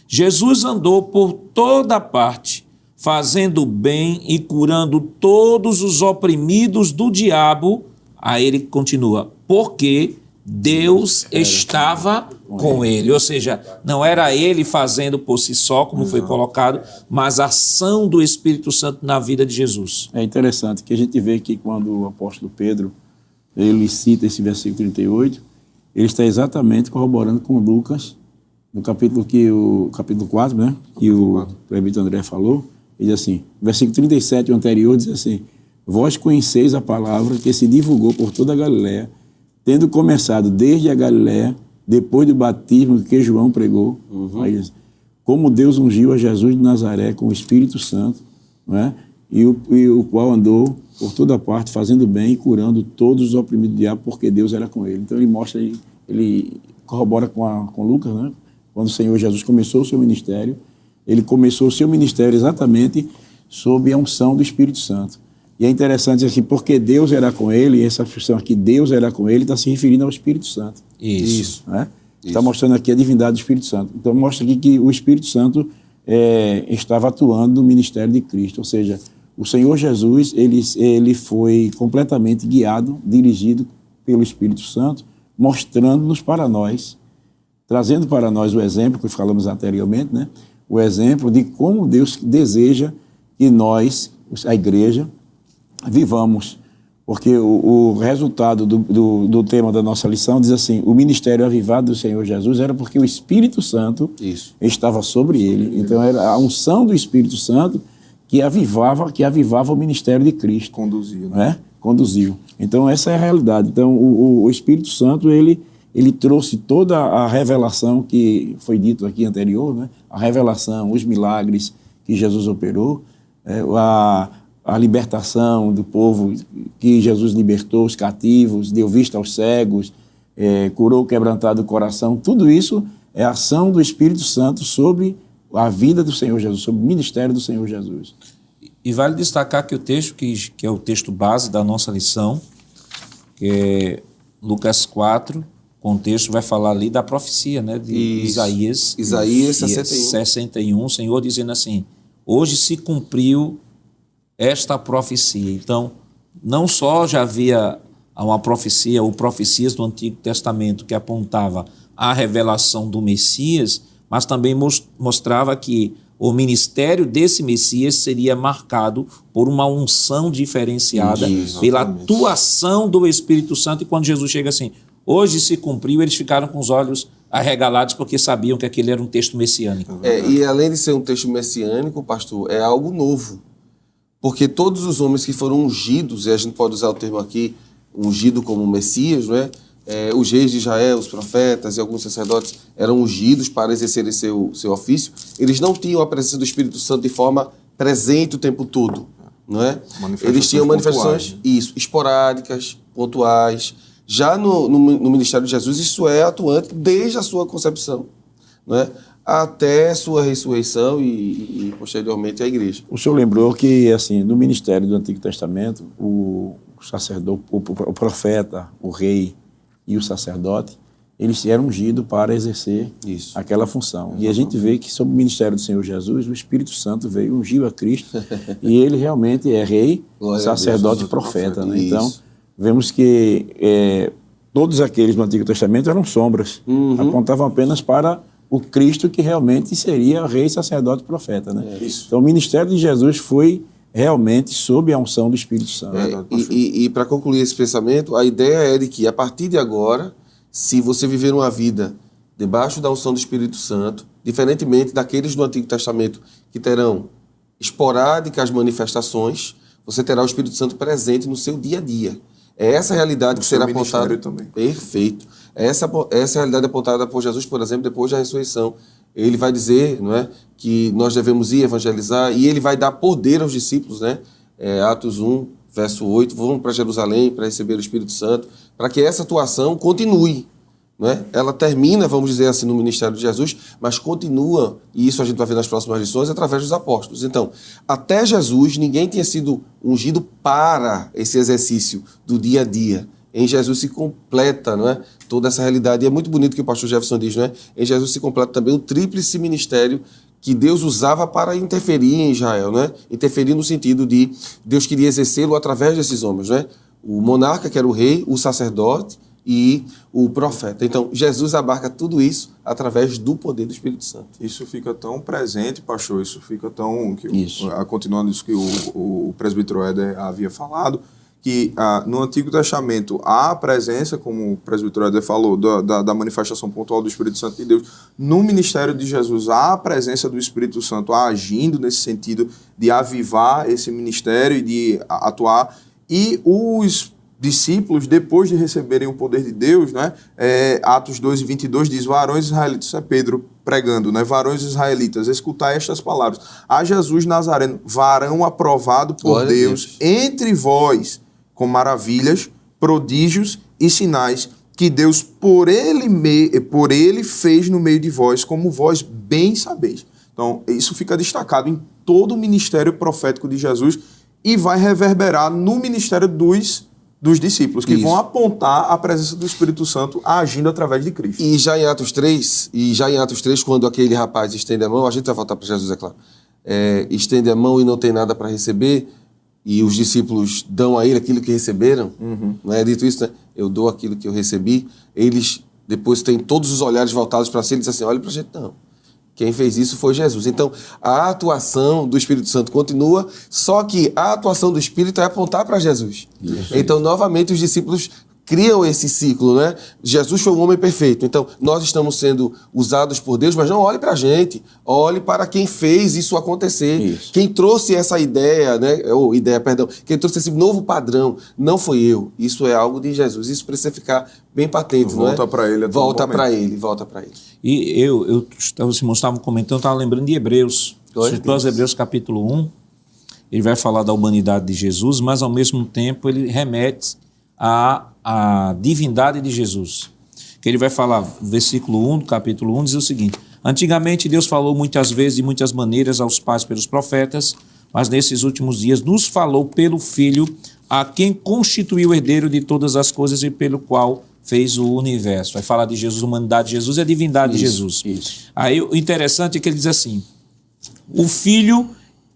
Jesus andou por toda parte, fazendo bem e curando todos os oprimidos do diabo. Aí ele continua: porque Deus estava com ele. Ou seja, não era ele fazendo por si só, como foi colocado, mas a ação do Espírito Santo na vida de Jesus.
É interessante que a gente vê que quando o apóstolo Pedro ele cita esse versículo 38, ele está exatamente corroborando com Lucas, no capítulo 4, né, que o presbítero André falou. Ele diz assim, versículo 37, o anterior, diz assim: vós conheceis a palavra que se divulgou por toda a Galiléia, tendo começado desde a Galiléia, depois do batismo que João pregou, aí diz, como Deus ungiu a Jesus de Nazaré com o Espírito Santo, não é? e o qual andou por toda parte, fazendo bem e curando todos os oprimidos do diabo, porque Deus era com ele. Então ele mostra, ele corrobora com Lucas, né? Quando o Senhor Jesus começou o seu ministério, ele começou o seu ministério exatamente sob a unção do Espírito Santo. E é interessante assim, porque Deus era com ele, e essa expressão aqui, Deus era com ele, está se referindo ao Espírito Santo.
Isso.
Né? Está mostrando aqui a divindade do Espírito Santo. Então mostra aqui que o Espírito Santo estava atuando no ministério de Cristo, ou seja, o Senhor Jesus, ele foi completamente guiado, dirigido pelo Espírito Santo, mostrando-nos para nós, trazendo para nós o exemplo que falamos anteriormente, né? O exemplo de como Deus deseja que nós, a igreja, vivamos. Porque o resultado do tema da nossa lição diz assim: o ministério avivado do Senhor Jesus era porque o Espírito Santo estava sobre ele. Então era a unção do Espírito Santo que avivava o ministério de Cristo.
Conduziu.
Né? Conduziu. Então essa é a realidade. Então o Espírito Santo, ele trouxe toda a revelação que foi dito aqui anterior, né? A revelação, os milagres que Jesus operou, a libertação do povo que Jesus libertou, os cativos, deu vista aos cegos, curou o quebrantado do coração. Tudo isso é a ação do Espírito Santo sobre a vida do Senhor Jesus, sobre o ministério do Senhor Jesus.
E vale destacar que o texto, que é o texto base da nossa lição, que é Lucas 4, o contexto vai falar ali da profecia, né, de Isaías 61, o Senhor dizendo assim: hoje se cumpriu esta profecia. Então, não só já havia uma profecia ou profecias do Antigo Testamento que apontava a revelação do Messias, mas também mostrava que o ministério desse Messias seria marcado por uma unção diferenciada, pela atuação do Espírito Santo. E quando Jesus chega assim, hoje se cumpriu, eles ficaram com os olhos arregalados porque sabiam que aquele era um texto messiânico.
E além de ser um texto messiânico, pastor, é algo novo. Porque todos os homens que foram ungidos, e a gente pode usar o termo aqui, ungido como Messias, não é? Os reis de Israel, os profetas e alguns sacerdotes eram ungidos para exercerem seu ofício. Eles não tinham a presença do Espírito Santo de forma presente o tempo todo. não é?
Manifestações
Eles tinham manifestações,
pontuais,
esporádicas, pontuais. Já no ministério de Jesus, isso é atuante desde a sua concepção, não é? Até sua ressurreição e posteriormente a igreja.
O senhor lembrou que, assim, no ministério do Antigo Testamento, o sacerdote, o profeta, o rei e o sacerdote, eles eram ungidos para exercer aquela função. E a gente vê que, sob o ministério do Senhor Jesus, o Espírito Santo veio, ungiu a Cristo, e ele realmente é rei, sacerdote e profeta. Né? Então, vemos que todos aqueles do Antigo Testamento eram sombras, apontavam apenas para o Cristo que realmente seria rei, sacerdote e profeta. Né? Então, o ministério de Jesus foi realmente sob a unção do Espírito Santo.
E para concluir esse pensamento, a ideia é de que, a partir de agora, se você viver uma vida debaixo da unção do Espírito Santo, diferentemente daqueles do Antigo Testamento que terão esporádicas manifestações, você terá o Espírito Santo presente no seu dia a dia. É essa a realidade que será apontada.
Também.
Perfeito. Essa é a realidade apontada por Jesus, por exemplo, depois da ressurreição. Ele vai dizer, não é, que nós devemos ir evangelizar, e ele vai dar poder aos discípulos, né? Atos 1, verso 8, vão para Jerusalém para receber o Espírito Santo, para que essa atuação continue. Não é? Ela termina, vamos dizer assim, no ministério de Jesus, mas continua, e isso a gente vai ver nas próximas lições, através dos apóstolos. Então, até Jesus, ninguém tinha sido ungido para esse exercício do dia a dia. Em Jesus se completa, não é, toda essa realidade. E é muito bonito que o pastor Jefferson diz, não é? Em Jesus se completa também o tríplice ministério que Deus usava para interferir em Israel, não é? Interferir no sentido de Deus queria exercê-lo através desses homens, não é? O monarca, que era o rei, o sacerdote e o profeta. Então, Jesus abarca tudo isso através do poder do Espírito Santo.
Isso fica tão presente, pastor, isso fica tão... Continuando isso que o presbítero Éder havia falado, que no Antigo Testamento há a presença, como o presbítero Éder falou, da manifestação pontual do Espírito Santo de Deus. No ministério de Jesus há a presença do Espírito Santo agindo nesse sentido de avivar esse ministério e de atuar. E os discípulos, depois de receberem o poder de Deus, né, Atos 2:22 diz, varões israelitas, isso é Pedro pregando, né, varões israelitas, escutai estas palavras, a Jesus Nazareno, varão aprovado por Deus entre vós, com maravilhas, prodígios e sinais que Deus por ele fez no meio de vós, como vós bem sabeis. Então, isso fica destacado em todo o ministério profético de Jesus e vai reverberar no ministério dos discípulos, que vão apontar a presença do Espírito Santo agindo através de Cristo.
E já em Atos 3, quando aquele rapaz estende a mão, a gente vai voltar para Jesus, é claro, estende a mão e não tem nada para receber, e os discípulos dão a ele aquilo que receberam, não é dito isso, né? Eu dou aquilo que eu recebi, eles depois têm todos os olhares voltados para si, eles dizem assim, olha para a gente, não. Quem fez isso foi Jesus. Então, a atuação do Espírito Santo continua, só que a atuação do Espírito é apontar para Jesus. Então, novamente, os discípulos criam esse ciclo, né? Jesus foi um homem perfeito. Então, nós estamos sendo usados por Deus, mas não olhe para a gente. Olhe para quem fez isso acontecer. Quem trouxe essa ideia, né? Quem trouxe esse novo padrão, não foi eu. Isso é algo de Jesus. Isso precisa ficar bem patente, não é?
Volta para ele.
Volta para ele.
E os irmãos estavam comentando, estava lembrando de Hebreus. Hebreus capítulo 1, ele vai falar da humanidade de Jesus, mas ao mesmo tempo ele remete à divindade de Jesus. Que ele vai falar, versículo 1 do capítulo 1, diz o seguinte, antigamente Deus falou muitas vezes, de muitas maneiras aos pais pelos profetas, mas nesses últimos dias nos falou pelo Filho, a quem constituiu o herdeiro de todas as coisas e pelo qual fez o universo. Vai falar de Jesus, a humanidade de Jesus e a divindade de Jesus. Aí o interessante é que ele diz assim, o Filho,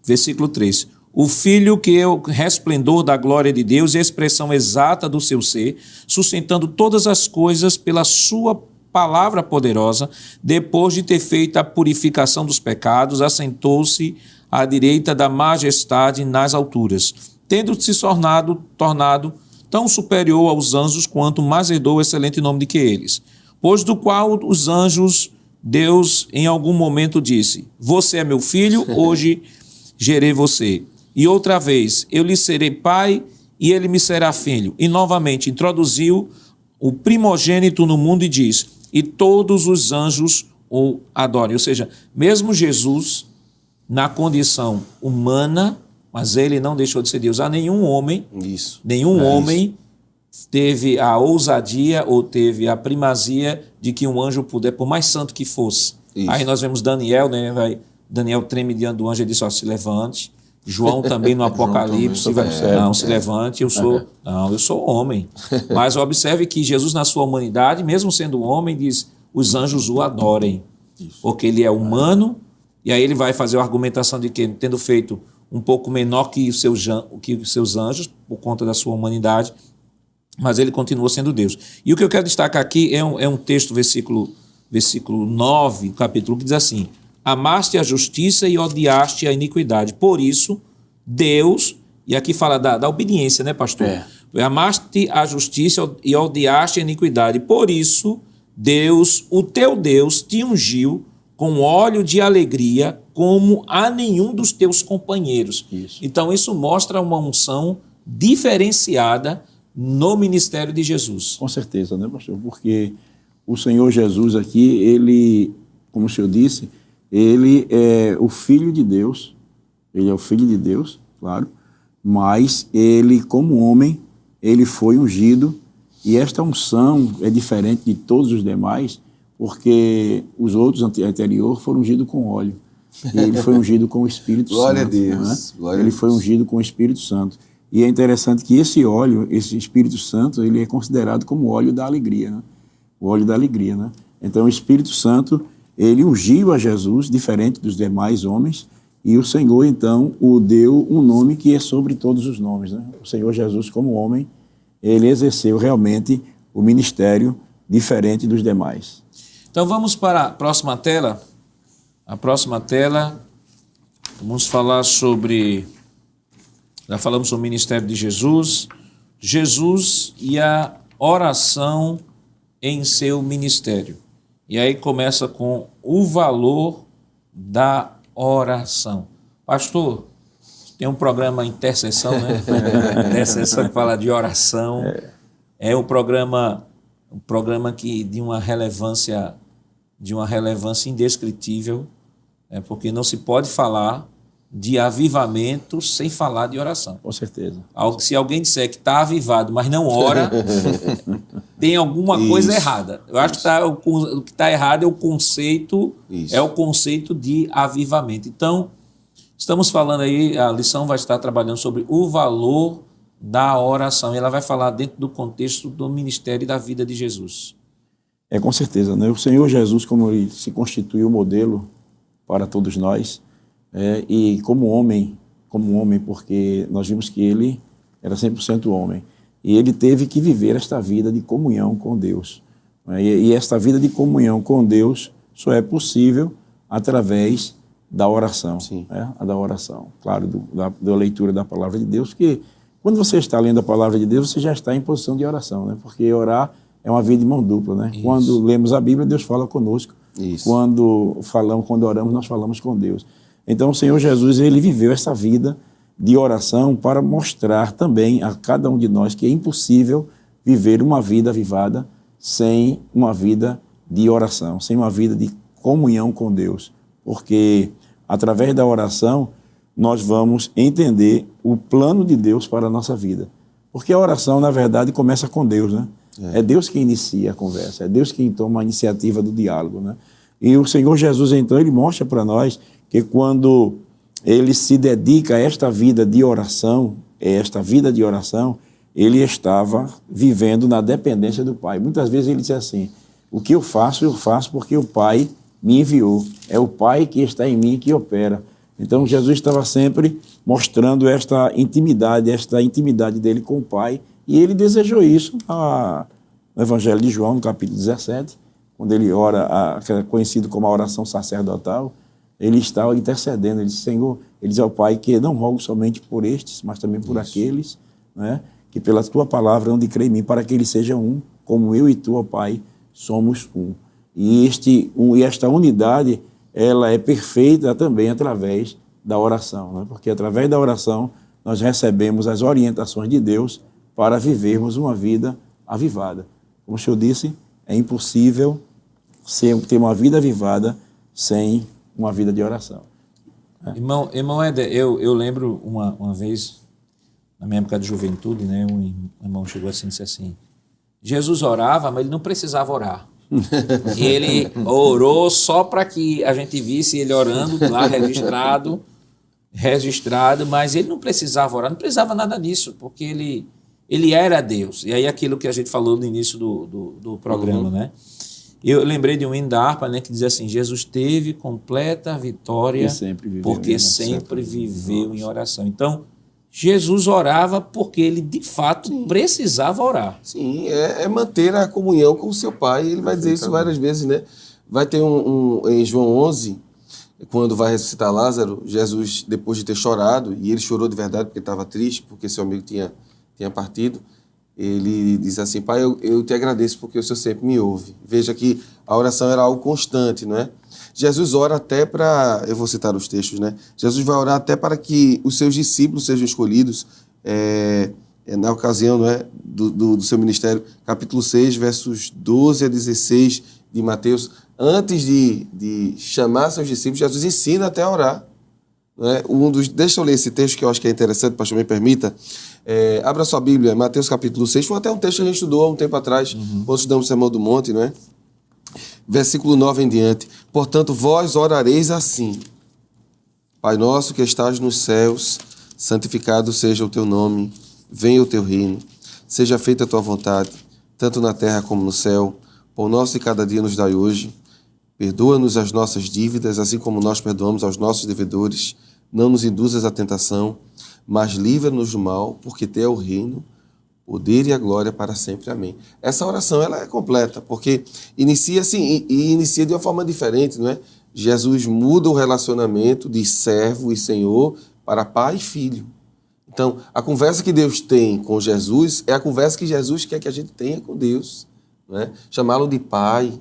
versículo 3, o Filho que é o resplendor da glória de Deus e a expressão exata do seu ser, sustentando todas as coisas pela sua palavra poderosa, depois de ter feito a purificação dos pecados, assentou-se à direita da majestade nas alturas, tendo-se tornado tão superior aos anjos quanto mais herdou o excelente nome de que eles, pois do qual os anjos Deus em algum momento disse, você é meu filho, hoje gerei você. E outra vez, eu lhe serei pai e ele me será filho. E novamente introduziu o primogênito no mundo e diz, e todos os anjos o adorem. Ou seja, mesmo Jesus, na condição humana, mas ele não deixou de ser Deus. A nenhum homem,
Isso.
nenhum homem teve a ousadia ou teve a primazia de que um anjo puder, por mais santo que fosse.
Isso.
Aí nós vemos Daniel, né? Daniel treme diante do anjo e disse, ó, se levante. João também no Apocalipse, não, se levante, eu sou homem. Mas observe que Jesus na sua humanidade, mesmo sendo homem, diz, os anjos o adorem. Isso. Porque ele é humano, e aí ele vai fazer a argumentação de que, tendo feito um pouco menor que os seus anjos, por conta da sua humanidade, mas ele continua sendo Deus. E o que eu quero destacar aqui é um texto, versículo 9, capítulo, que diz assim, amaste a justiça e odiaste a iniquidade. Por isso, Deus, e aqui fala da obediência, né, pastor? Amaste a justiça e odiaste a iniquidade. Por isso, Deus, o teu Deus, te ungiu com óleo de alegria como a nenhum dos teus companheiros. Isso. Então, isso mostra uma unção diferenciada no ministério de Jesus.
Com certeza, né, pastor? Porque o Senhor Jesus aqui, ele, como o senhor disse, ele é o Filho de Deus, ele é o Filho de Deus, claro, mas ele, como homem, ele foi ungido, e esta unção é diferente de todos os demais, porque os outros anteriores foram ungidos com óleo, e ele foi ungido com o Espírito
Glória
Santo.
Glória a Deus.
Né?
Glória
ele
a Deus.
foi ungido com o Espírito Santo. E é interessante que esse óleo, esse Espírito Santo, ele é considerado como o óleo da alegria, né? O óleo da alegria, né? Então o Espírito Santo, ele ungiu a Jesus, diferente dos demais homens, e o Senhor, então, o deu um nome que é sobre todos os nomes, né? O Senhor Jesus, como homem, ele exerceu realmente o ministério diferente dos demais.
Então vamos para a próxima tela. A próxima tela, vamos falar sobre... Já falamos sobre o ministério de Jesus. Jesus e a oração em seu ministério. E aí começa com o valor da oração. Pastor, tem um programa Intercessão, né? Intercessão que fala de oração. É um programa que de uma relevância indescritível, porque não se pode falar de avivamento sem falar de oração.
Com certeza.
Se alguém disser que está avivado, mas não ora, tem alguma coisa errada. Eu acho que o que está errado é o conceito, de avivamento. Então, estamos falando aí, a lição vai estar trabalhando sobre o valor da oração. E ela vai falar dentro do contexto do ministério e da vida de Jesus.
Com certeza, né? O Senhor Jesus, como ele se constituiu modelo para todos nós, e como homem, porque nós vimos que ele era 100% homem, e ele teve que viver esta vida de comunhão com Deus. E esta vida de comunhão com Deus só é possível através da oração. Da oração, claro, da leitura da palavra de Deus, porque quando você está lendo a palavra de Deus, você já está em posição de oração, né? Porque orar é uma via de mão dupla, né? Isso. Quando lemos a Bíblia, Deus fala conosco. Isso. Quando oramos, nós falamos com Deus. Então, o Senhor Jesus, ele viveu essa vida de oração para mostrar também a cada um de nós que é impossível viver uma vida avivada sem uma vida de oração, sem uma vida de comunhão com Deus. Porque, através da oração, nós vamos entender o plano de Deus para a nossa vida. Porque a oração, na verdade, começa com Deus, né? É Deus que inicia a conversa, é Deus quem toma a iniciativa do diálogo, né? E o Senhor Jesus, então, ele mostra para nós que quando ele se dedica a esta vida de oração, ele estava vivendo na dependência do Pai. Muitas vezes ele diz assim, o que eu faço porque o Pai me enviou. É o Pai que está em mim que opera. Então Jesus estava sempre mostrando esta intimidade dele com o Pai, e ele desejou isso no Evangelho de João, no capítulo 17, quando ele ora, conhecido como a oração sacerdotal. Ele está intercedendo, ele diz, Senhor, ele diz ao Pai que não rogo somente por estes, mas também por aqueles, né, que pela tua palavra hão de crer em mim, para que eles sejam um, como eu e tu, ó Pai, somos um. E esta unidade, ela é perfeita também através da oração, né? Porque através da oração nós recebemos as orientações de Deus para vivermos uma vida avivada. Como o senhor disse, é impossível ter uma vida avivada sem uma vida de oração.
Irmão Éder, eu lembro uma vez, na minha época de juventude, né, um irmão chegou assim e disse assim, Jesus orava, mas ele não precisava orar. Ele orou só para que a gente visse ele orando lá registrado, mas ele não precisava orar, não precisava nada disso, porque ele era Deus. E aí aquilo que a gente falou no início do programa, né? Eu lembrei de um hino da harpa, né, que dizia assim, Jesus teve completa vitória porque sempre viveu em oração. Então, Jesus orava porque ele, de fato, precisava orar.
Sim, é manter a comunhão com o seu Pai. Ele vai dizer isso várias vezes, né? Vai ter em João 11, quando vai ressuscitar Lázaro, Jesus, depois de ter chorado, e ele chorou de verdade porque estava triste, porque seu amigo tinha partido, ele diz assim, Pai, eu te agradeço porque o Senhor sempre me ouve. Veja que a oração era algo constante, não é? Jesus ora até para, eu vou citar os textos, né? Jesus vai orar até para que os seus discípulos sejam escolhidos, na ocasião, não é, do seu ministério, capítulo 6, versos 12 a 16 de Mateus. Antes de chamar seus discípulos, Jesus ensina até a orar. Não é? Deixa eu ler esse texto que eu acho que é interessante, pastor, me permita. Abra sua Bíblia, Mateus capítulo 6, foi até um texto que a gente estudou há um tempo atrás, quando estudamos o Sermão do Monte, não é? Versículo 9 em diante. Portanto, vós orareis assim. Pai nosso que estás nos céus, santificado seja o teu nome, venha o teu reino, seja feita a tua vontade, tanto na terra como no céu. Pão nosso de cada dia nos dai hoje. Perdoa-nos as nossas dívidas, assim como nós perdoamos aos nossos devedores. Não nos induzas à tentação, mas livra-nos do mal, porque teu é o reino, o poder e a glória para sempre. Amém. Essa oração ela é completa, porque inicia assim, e inicia de uma forma diferente, não é? Jesus muda o relacionamento de servo e senhor para pai e filho. Então, a conversa que Deus tem com Jesus é a conversa que Jesus quer que a gente tenha com Deus, não é? Chamá-lo de pai,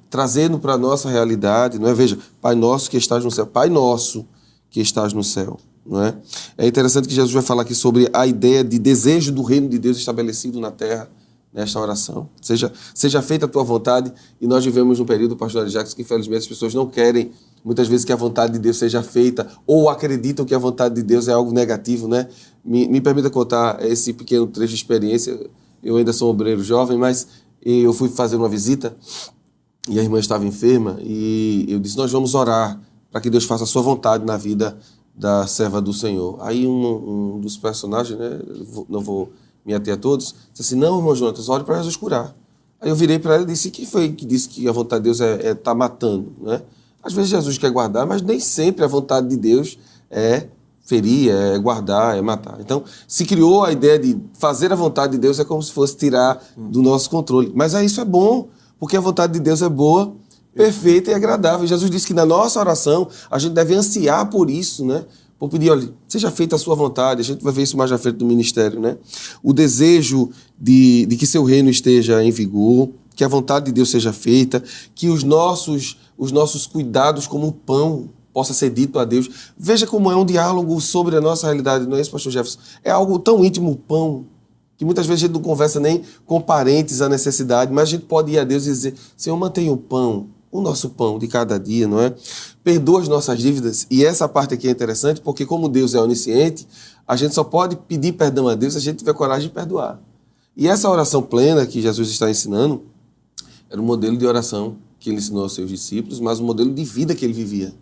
trazendo para a nossa realidade, não é? Veja, Pai nosso que estás no céu, Pai nosso que estás no céu. Não é? É interessante que Jesus vai falar aqui sobre a ideia de desejo do reino de Deus estabelecido na terra, nesta oração. Seja feita a tua vontade, e nós vivemos num período, pastor Jackson, que infelizmente as pessoas não querem, muitas vezes, que a vontade de Deus seja feita, ou acreditam que a vontade de Deus é algo negativo, né? Me permita contar esse pequeno trecho de experiência. Eu ainda sou um obreiro jovem, mas eu fui fazer uma visita, e a irmã estava enferma, e eu disse, nós vamos orar para que Deus faça a sua vontade na vida da serva do Senhor. Aí um dos personagens, né, não vou me ater a todos, disse assim, não, irmão Jonatas, ore para Jesus curar. Aí eu virei para ela e disse, quem foi que disse que a vontade de Deus é estar matando? Né? Às vezes Jesus quer guardar, mas nem sempre a vontade de Deus é ferir, é guardar, é matar. Então, se criou a ideia de fazer a vontade de Deus é como se fosse tirar do nosso controle. Mas isso é bom, porque a vontade de Deus é boa, perfeita e agradável. Jesus disse que na nossa oração a gente deve ansiar por isso, né? Por pedir, olha, seja feita a sua vontade. A gente vai ver isso mais na frente do ministério, né? O desejo de que seu reino esteja em vigor, que a vontade de Deus seja feita, que os nossos cuidados como o pão possa ser dito a Deus. Veja como é um diálogo sobre a nossa realidade, não é isso, pastor Jefferson? É algo tão íntimo, o pão, que muitas vezes a gente não conversa nem com parentes a necessidade, mas a gente pode ir a Deus e dizer, Senhor, mantenha o pão, o nosso pão de cada dia, não é? Perdoa as nossas dívidas, e essa parte aqui é interessante, porque como Deus é onisciente, a gente só pode pedir perdão a Deus se a gente tiver coragem de perdoar. E essa oração plena que Jesus está ensinando, era um modelo de oração que ele ensinou aos seus discípulos, mas um modelo de vida que ele vivia,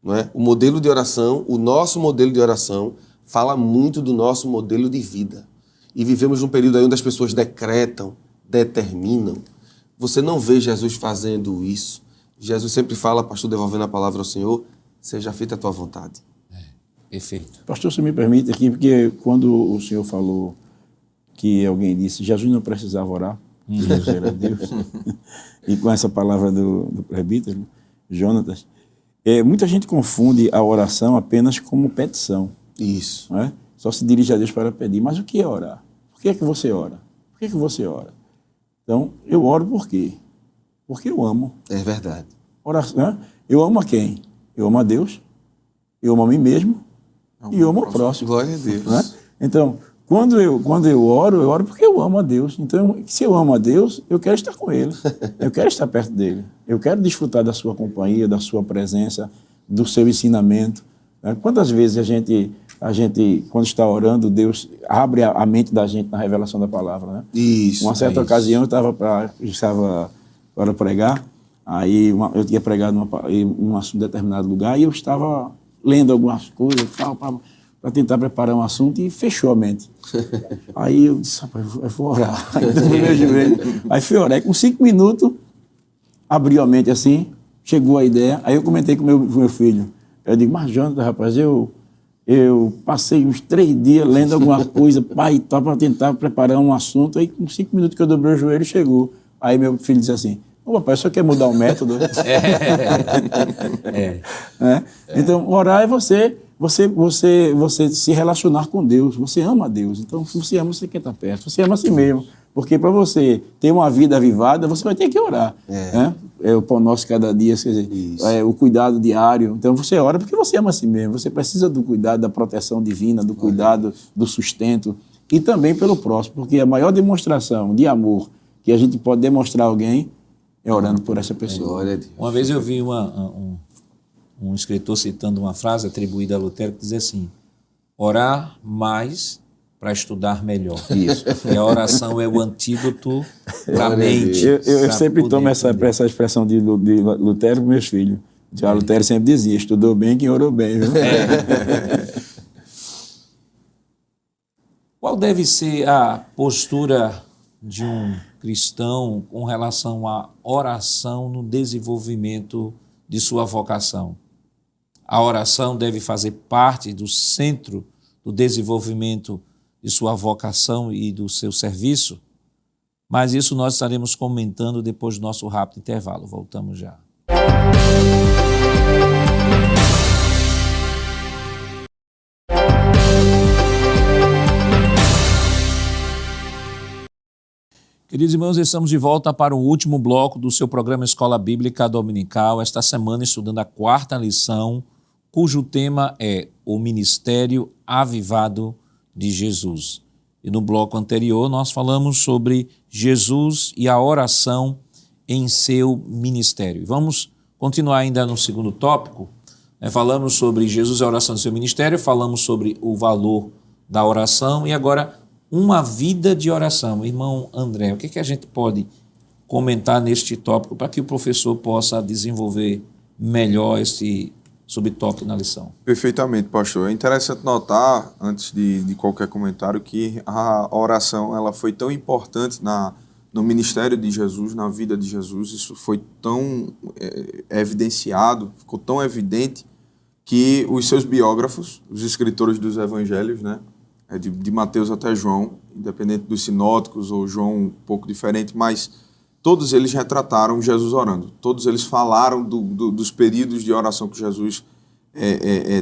não é? O modelo de oração, o nosso modelo de oração, fala muito do nosso modelo de vida. E vivemos num período aí onde as pessoas decretam, determinam. Você não vê Jesus fazendo isso. Jesus sempre fala, pastor, devolvendo a palavra ao Senhor, seja feita a tua vontade.
Perfeito.
Pastor, se me permite aqui, porque quando o senhor falou que alguém disse, Jesus não precisava orar, Jesus era Deus, e com essa palavra do presbítero, Jonatas, muita gente confunde a oração apenas como petição.
Isso.
Não é? Só se dirige a Deus para pedir. Mas o que é orar? Por que é que você ora? Por que é que você ora? Então, eu oro por quê? Porque eu amo.
É verdade.
Oração, eu amo a quem? Eu amo a Deus, eu amo a mim mesmo e eu amo o próximo.
Glória a Deus.
Não é? Então, quando eu oro porque eu amo a Deus. Então, se eu amo a Deus, eu quero estar com Ele. Eu quero estar perto dEle. Eu quero desfrutar da sua companhia, da sua presença, do seu ensinamento. né? Quantas vezes a gente, quando está orando, Deus abre a mente da gente na revelação da palavra, né?
Isso.
Uma certa ocasião eu estava para pregar, aí eu tinha pregado em um determinado lugar e eu estava lendo algumas coisas para tentar preparar um assunto e fechou a mente. Aí eu disse, rapaz, eu vou orar. Aí fui orar, e com 5 minutos abriu a mente assim, chegou a ideia, aí eu comentei com o meu filho. Eu digo, mas Jonathan, rapaz, eu passei uns 3 dias lendo alguma coisa, pai, para tentar preparar um assunto, aí com 5 minutos que eu dobrei o joelho, chegou. Aí meu filho disse assim, ô papai, só quer mudar o método? Então, orar é você se relacionar com Deus, você ama Deus, então se você ama, você quer estar perto, você ama a si mesmo, porque para você ter uma vida avivada, você vai ter que orar, né? É o pão nosso cada dia, quer dizer, o cuidado diário, então você ora porque você ama a si mesmo, você precisa do cuidado, da proteção divina, do cuidado, do sustento, e também pelo próximo, porque a maior demonstração de amor que a gente pode demonstrar a alguém é orando por essa pessoa.
Uma vez eu vi um escritor citando uma frase atribuída a Lutero que dizia assim, orar mais para estudar melhor.
Isso.
E a oração é o antídoto para a mente.
Eu sempre tomo essa expressão de Lutero para meus filhos. Já Lutero sempre dizia, estudou bem quem orou bem. Viu?
Qual deve ser a postura de um cristão com relação à oração no desenvolvimento de sua vocação? A oração deve fazer parte do centro do desenvolvimento de sua vocação e do seu serviço? Mas isso nós estaremos comentando depois do nosso rápido intervalo. Voltamos já. Queridos irmãos, estamos de volta para o último bloco do seu programa Escola Bíblica Dominical, esta semana estudando a 4ª lição, cujo tema é o Ministério Avivado de Jesus. E no bloco anterior nós falamos sobre Jesus e a oração em seu ministério. Vamos continuar ainda no segundo tópico, falamos sobre Jesus e a oração em seu ministério, falamos sobre o valor da oração e agora uma vida de oração. Irmão André, o que a gente pode comentar neste tópico para que o professor possa desenvolver melhor este subtópico na lição?
Perfeitamente, pastor. É interessante notar, antes de qualquer comentário, que a oração ela foi tão importante no ministério de Jesus, na vida de Jesus. Isso foi tão evidenciado, ficou tão evidente, que os seus biógrafos, os escritores dos evangelhos, né, de Mateus até João, independente dos sinóticos ou João um pouco diferente, mas todos eles retrataram Jesus orando. Todos eles falaram dos períodos de oração que Jesus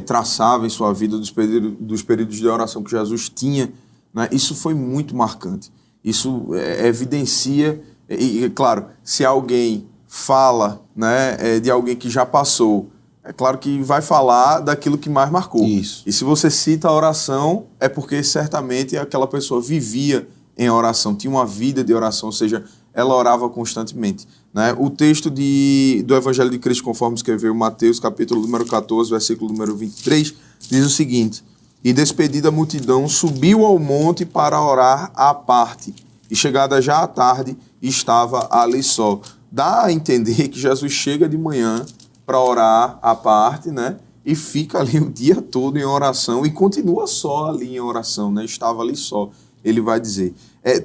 traçava em sua vida, dos períodos de oração que Jesus tinha, né? Isso foi muito marcante. Isso evidencia, e claro, se alguém fala, né, de alguém que já passou, é claro que vai falar daquilo que mais marcou.
Isso.
E se você cita a oração, é porque certamente aquela pessoa vivia em oração, tinha uma vida de oração, ou seja, ela orava constantemente, né? O texto do Evangelho de Cristo, conforme escreveu Mateus, capítulo número 14, versículo número 23, diz o seguinte: e despedida a multidão, subiu ao monte para orar à parte, e chegada já à tarde, estava ali só. Dá a entender que Jesus chega de manhã para orar à parte, né? E fica ali o dia todo em oração e continua só ali em oração, né? Estava ali só, ele vai dizer.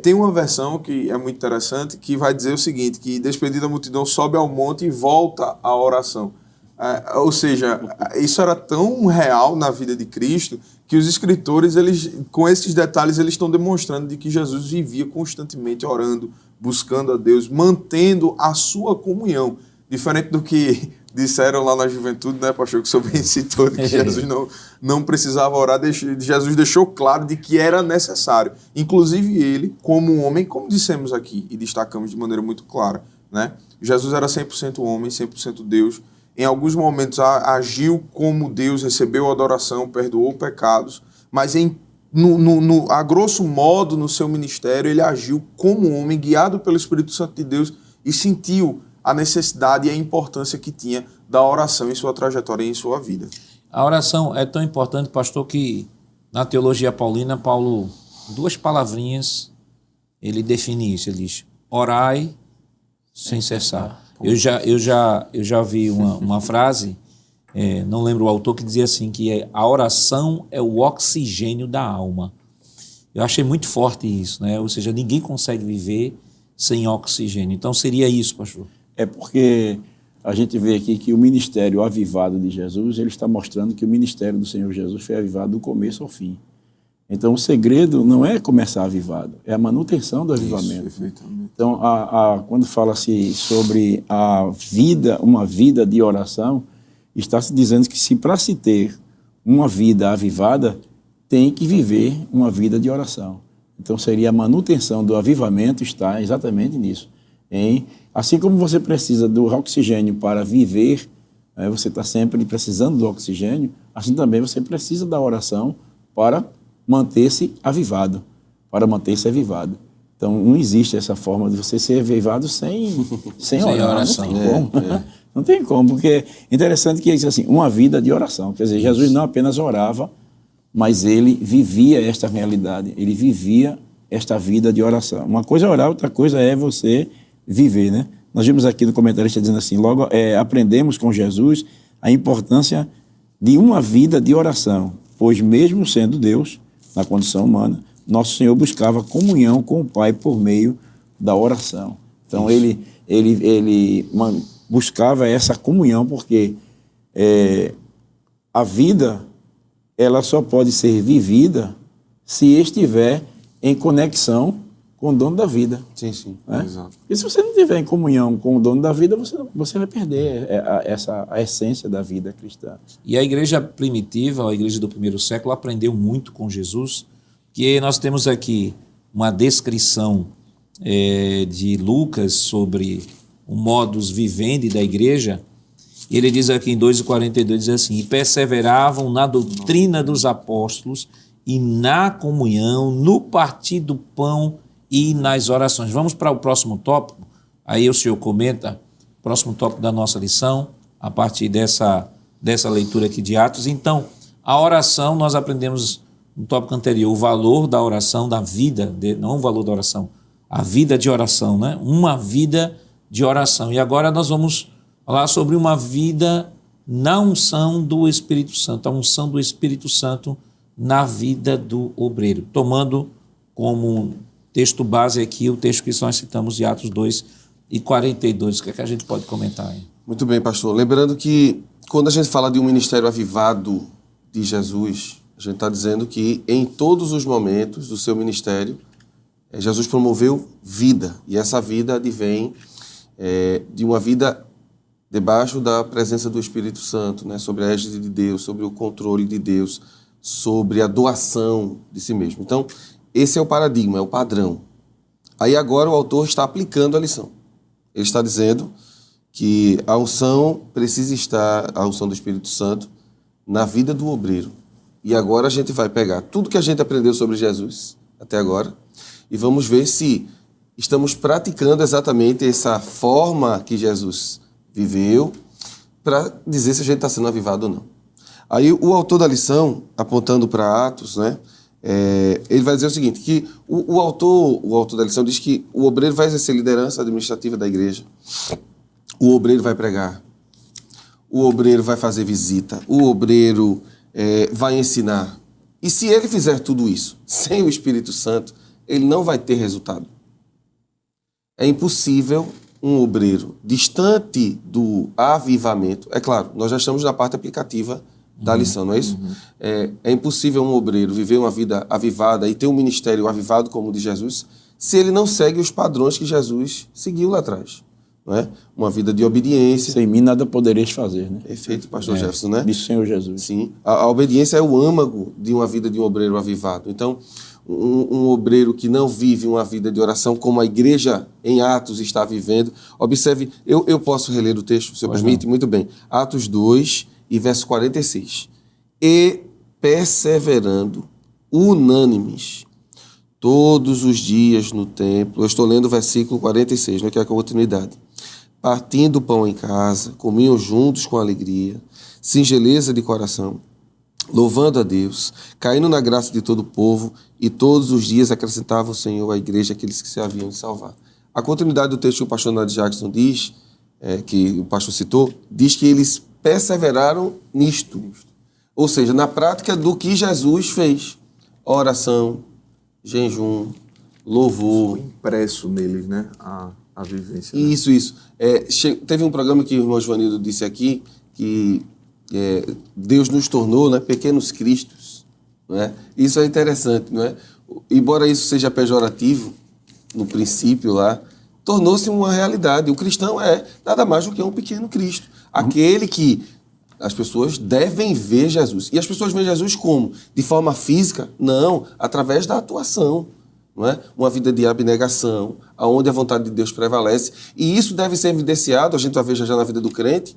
Tem uma versão que é muito interessante, que vai dizer o seguinte, que despedida a multidão sobe ao monte e volta à oração. Ou seja, isso era tão real na vida de Cristo que os escritores, com esses detalhes, eles estão demonstrando de que Jesus vivia constantemente orando, buscando a Deus, mantendo a sua comunhão. Diferente do que disseram lá na juventude, né, pastor, que o senhor bem citou, de que Jesus não precisava orar, Jesus deixou claro de que era necessário. Inclusive ele, como um homem, como dissemos aqui, e destacamos de maneira muito clara, né? Jesus era 100% homem, 100% Deus. Em alguns momentos agiu como Deus, recebeu adoração, perdoou pecados, mas a grosso modo, no seu ministério, ele agiu como homem, guiado pelo Espírito Santo de Deus, e sentiu a necessidade e a importância que tinha da oração em sua trajetória e em sua vida.
A oração é tão importante, pastor, que na teologia paulina, Paulo, 2 palavrinhas, ele define isso. Ele diz, orai sem cessar. Eu já vi uma frase, não lembro o autor, que dizia assim, que a oração é o oxigênio da alma. Eu achei muito forte isso, né? Ou seja, ninguém consegue viver sem oxigênio. Então seria isso, pastor?
É porque a gente vê aqui que o ministério avivado de Jesus, ele está mostrando que o ministério do Senhor Jesus foi avivado do começo ao fim. Então o segredo não é começar avivado, é a manutenção do avivamento. Isso, então, quando fala-se sobre uma vida de oração, está se dizendo que para se ter uma vida avivada, tem que viver uma vida de oração. Então seria a manutenção do avivamento, está exatamente nisso. Assim como você precisa do oxigênio para viver, você está sempre precisando do oxigênio, assim também você precisa da oração para manter-se avivado, Então não existe essa forma de você ser avivado sem orar, oração. Não tem como. Não tem como, porque é interessante que ele diz assim, uma vida de oração. Quer dizer, Jesus não apenas orava, mas ele vivia esta realidade, ele vivia esta vida de oração. Uma coisa é orar, outra coisa é você viver, né? Nós vimos aqui no comentarista dizendo assim, logo aprendemos com Jesus a importância de uma vida de oração, pois mesmo sendo Deus, na condição humana, nosso Senhor buscava comunhão com o Pai por meio da oração. Então ele buscava essa comunhão porque a vida ela só pode ser vivida se estiver em conexão com o dono da vida.
Sim, exato.
E se você não estiver em comunhão com o dono da vida, você vai perder a essência da vida cristã.
E a igreja primitiva, a igreja do primeiro século, aprendeu muito com Jesus, que nós temos aqui uma descrição de Lucas sobre o modus vivendi da igreja. Ele diz aqui em 2:42, diz assim, e perseveravam na doutrina dos apóstolos e na comunhão, no partir do pão e nas orações. Vamos para o próximo tópico, aí o senhor comenta, próximo tópico da nossa lição, a partir dessa leitura aqui de Atos. Então, a oração, nós aprendemos no tópico anterior, o valor da oração, da vida, não o valor da oração, a vida de oração, né? Uma vida de oração. E agora nós vamos falar sobre uma vida na unção do Espírito Santo, a unção do Espírito Santo na vida do obreiro, tomando como texto base aqui o texto que nós citamos de Atos 2:42. O que é que a gente pode comentar aí?
Muito bem, pastor. Lembrando que quando a gente fala de um ministério avivado de Jesus, a gente está dizendo que em todos os momentos do seu ministério, Jesus promoveu vida, e essa vida advém de uma vida debaixo da presença do Espírito Santo, né? Sobre a égide de Deus, sobre o controle de Deus, sobre a doação de si mesmo. Então, esse é o paradigma, é o padrão. Aí agora o autor está aplicando a lição. Ele está dizendo que a unção precisa estar, a unção do Espírito Santo, na vida do obreiro. E agora a gente vai pegar tudo que a gente aprendeu sobre Jesus até agora e vamos ver se estamos praticando exatamente essa forma que Jesus viveu para dizer se a gente está sendo avivado ou não. Aí o autor da lição, apontando para Atos, né, ele vai dizer o seguinte, que o autor da lição diz que o obreiro vai exercer liderança administrativa da igreja, o obreiro vai pregar, o obreiro vai fazer visita, o obreiro vai ensinar. E se ele fizer tudo isso sem o Espírito Santo, ele não vai ter resultado. É impossível um obreiro distante do avivamento. É claro, nós já estamos na parte aplicativa da lição, não é isso? É impossível um obreiro viver uma vida avivada e ter um ministério avivado como o de Jesus se ele não segue os padrões que Jesus seguiu lá atrás. Não é? Uma vida de obediência.
Sem mim nada podereis fazer, né?
Perfeito, pastor Jefferson, né?
Disse o Senhor Jesus.
Sim. A obediência é o âmago de uma vida de um obreiro avivado. Então, um obreiro que não vive uma vida de oração como a igreja em Atos está vivendo. Observe, eu posso reler o texto, se eu permite? Muito bem. Atos 2 e verso 46. E perseverando, unânimes, todos os dias no templo. Eu estou lendo o versículo 46, não é que é a continuidade. partindo o pão em casa, comiam juntos com alegria, singeleza de coração, louvando a Deus, caindo na graça de todo o povo, e todos os dias acrescentava o Senhor à igreja aqueles que se haviam de salvar. A continuidade do texto que o pastor Nadir Jackson diz, que o pastor citou, diz que eles perseveraram nisto. Ou seja, na prática do que Jesus fez. Oração, jejum, louvor.
Foi impresso neles, né? A vivência. Né?
Isso. Teve um programa que o irmão Joanildo disse aqui, que Deus nos tornou, né, pequenos cristos. Não é? Isso é interessante, não é? Embora isso seja pejorativo, no princípio lá, tornou-se uma realidade. O cristão é nada mais do que um pequeno Cristo. Aquele que as pessoas devem ver Jesus. E as pessoas veem Jesus como? De forma física? Não, através da atuação. Não é? Uma vida de abnegação, onde a vontade de Deus prevalece. E isso deve ser evidenciado, a gente vai ver já na vida do crente,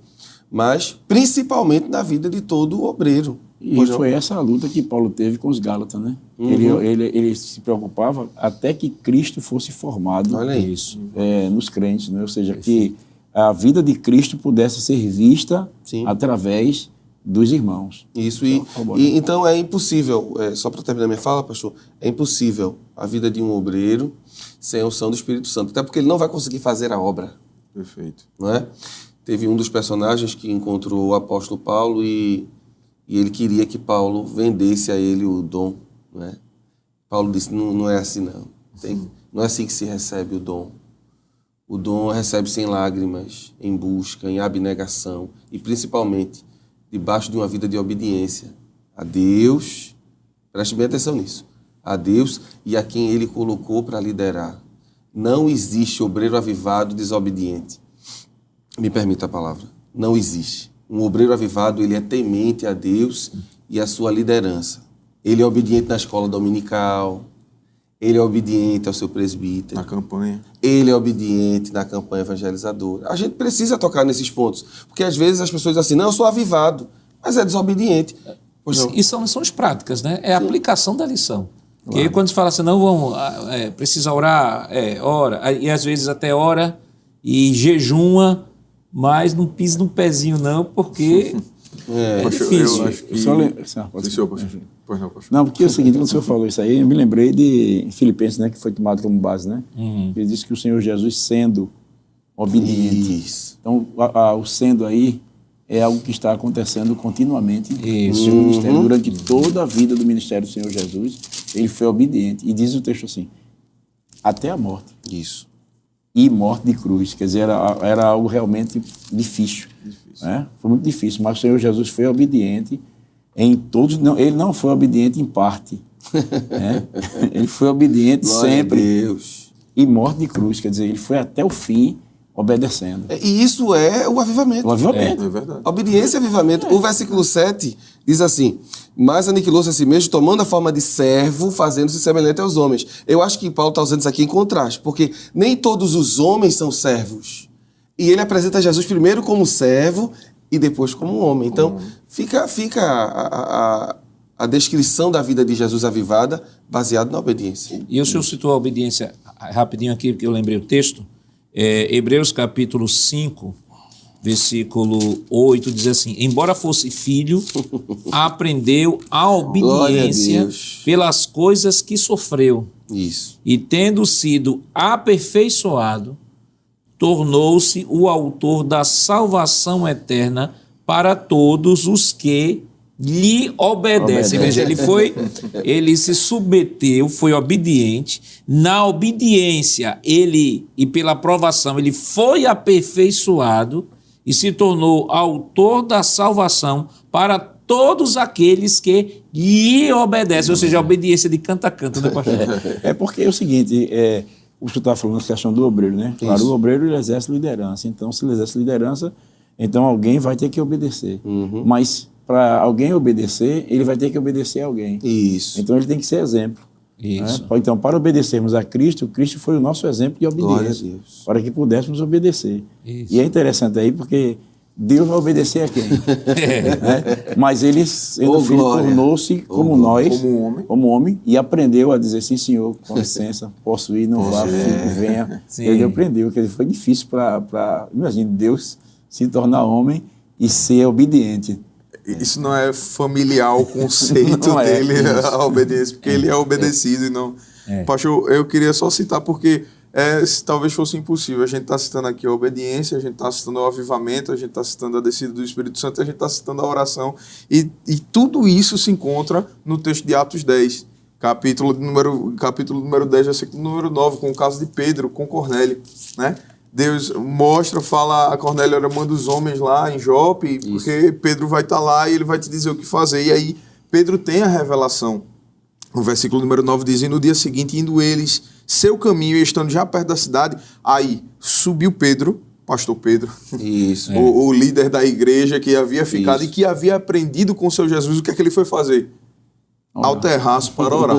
mas principalmente na vida de todo obreiro.
E foi essa a luta que Paulo teve com os Gálatas, né? Uhum. Ele se preocupava até que Cristo fosse formado nos crentes, né? Ou seja, que a vida de Cristo pudesse ser vista através dos irmãos.
Isso, então é impossível, só para terminar minha fala, pastor, é impossível a vida de um obreiro sem a unção do Espírito Santo, até porque ele não vai conseguir fazer a obra.
Perfeito.
Não é? Teve um dos personagens que encontrou o apóstolo Paulo e ele queria que Paulo vendesse a ele o dom. Não é? Paulo disse, não é assim não. Não é assim que se recebe o dom. O dom recebe-se em lágrimas, em busca, em abnegação e principalmente debaixo de uma vida de obediência a Deus, preste bem atenção nisso, a Deus e a quem Ele colocou para liderar. Não existe obreiro avivado desobediente. Me permita a palavra. Não existe. Um obreiro avivado, ele é temente a Deus e a sua liderança. Ele é obediente na escola dominical, ele é obediente ao seu presbítero.
Na campanha.
Ele é obediente na campanha evangelizadora. A gente precisa tocar nesses pontos, porque às vezes as pessoas dizem assim, não, eu sou avivado, mas é desobediente.
E são lições práticas, né? É a aplicação da lição. Porque aí quando se fala assim, não, precisa orar, ora, e às vezes até ora e jejuma, mas não pisa no pezinho não, porque é difícil.
Eu acho que...
Não, porque é o seguinte, quando o senhor falou isso aí, eu me lembrei de Filipenses, né, que foi tomado como base, né? Ele disse que o Senhor Jesus sendo obediente.
Isso.
Então, o sendo aí é algo que está acontecendo continuamente no ministério. Durante toda a vida do ministério do Senhor Jesus, ele foi obediente. E diz o texto assim, até a morte.
Isso.
E morte de cruz. Quer dizer, era algo realmente difícil. Né? Foi muito difícil, mas o Senhor Jesus foi obediente em todos. Não, ele não foi obediente em parte. Né? Ele foi obediente sempre.
Glória a Deus.
E morte de cruz. Quer dizer, ele foi até o fim obedecendo.
E isso é o avivamento.
O avivamento.
É verdade.
Obediência e avivamento. O versículo 7 diz assim, mas aniquilou-se a si mesmo, tomando a forma de servo, fazendo-se semelhante aos homens. Eu acho que Paulo está usando isso aqui em contraste, porque nem todos os homens são servos. E ele apresenta Jesus primeiro como servo e depois como homem. Então, fica a descrição da vida de Jesus avivada baseada na obediência.
E o senhor citou a obediência rapidinho aqui, porque eu lembrei o texto. Hebreus capítulo 5, versículo 8, diz assim, embora fosse filho, aprendeu a obediência pelas coisas que sofreu.
Isso.
E tendo sido aperfeiçoado, tornou-se o autor da salvação eterna para todos os que lhe obedecem. Veja, ele se submeteu, foi obediente. Na obediência, e pela aprovação, ele foi aperfeiçoado e se tornou autor da salvação para todos aqueles que lhe obedecem. Ou seja, a obediência de canto a canto, né, pastor?
É porque é o seguinte, o senhor estava falando da questão do obreiro, né? Claro, o obreiro ele exerce liderança. Então, se ele exerce liderança, então alguém vai ter que obedecer. Mas para alguém obedecer, ele vai ter que obedecer a alguém.
Isso.
Então ele tem que ser exemplo.
Isso.
Né? Então, para obedecermos a Cristo, Cristo foi o nosso exemplo de obediência, para que pudéssemos obedecer.
Isso.
E é interessante aí porque Deus vai obedecer a quem? Né? Mas ele, sendo
Ô,
filho,
glória.
tornou-se como nós,
Como
homem, e aprendeu a dizer, sim, senhor, com licença, posso ir, não vá, fique, venha.
Sim.
Ele aprendeu, porque foi difícil para, imagine, Deus se tornar homem e ser obediente.
Isso não é familiar o conceito
Não é,
dele,
isso.
a obediência, porque ele é obedecido e não... Pastor, eu queria só citar porque se talvez fosse impossível. A gente está citando aqui a obediência, a gente está citando o avivamento, a gente está citando a descida do Espírito Santo, a gente está citando a oração. E tudo isso se encontra no texto de Atos 10, capítulo número 10, versículo número 9, com o caso de Pedro, com Cornélio, né? Deus fala a Cornélio, olha, manda os homens lá em Jope, porque Pedro vai estar lá e ele vai te dizer o que fazer. E aí Pedro tem a revelação. O versículo número 9 diz, e no dia seguinte, indo eles seu caminho e estando já perto da cidade, aí subiu Pedro, pastor Pedro,
Isso.
o líder da igreja que havia ficado
Isso.
e que havia aprendido com o seu Jesus. O que é que ele foi fazer? Ao terraço para orar.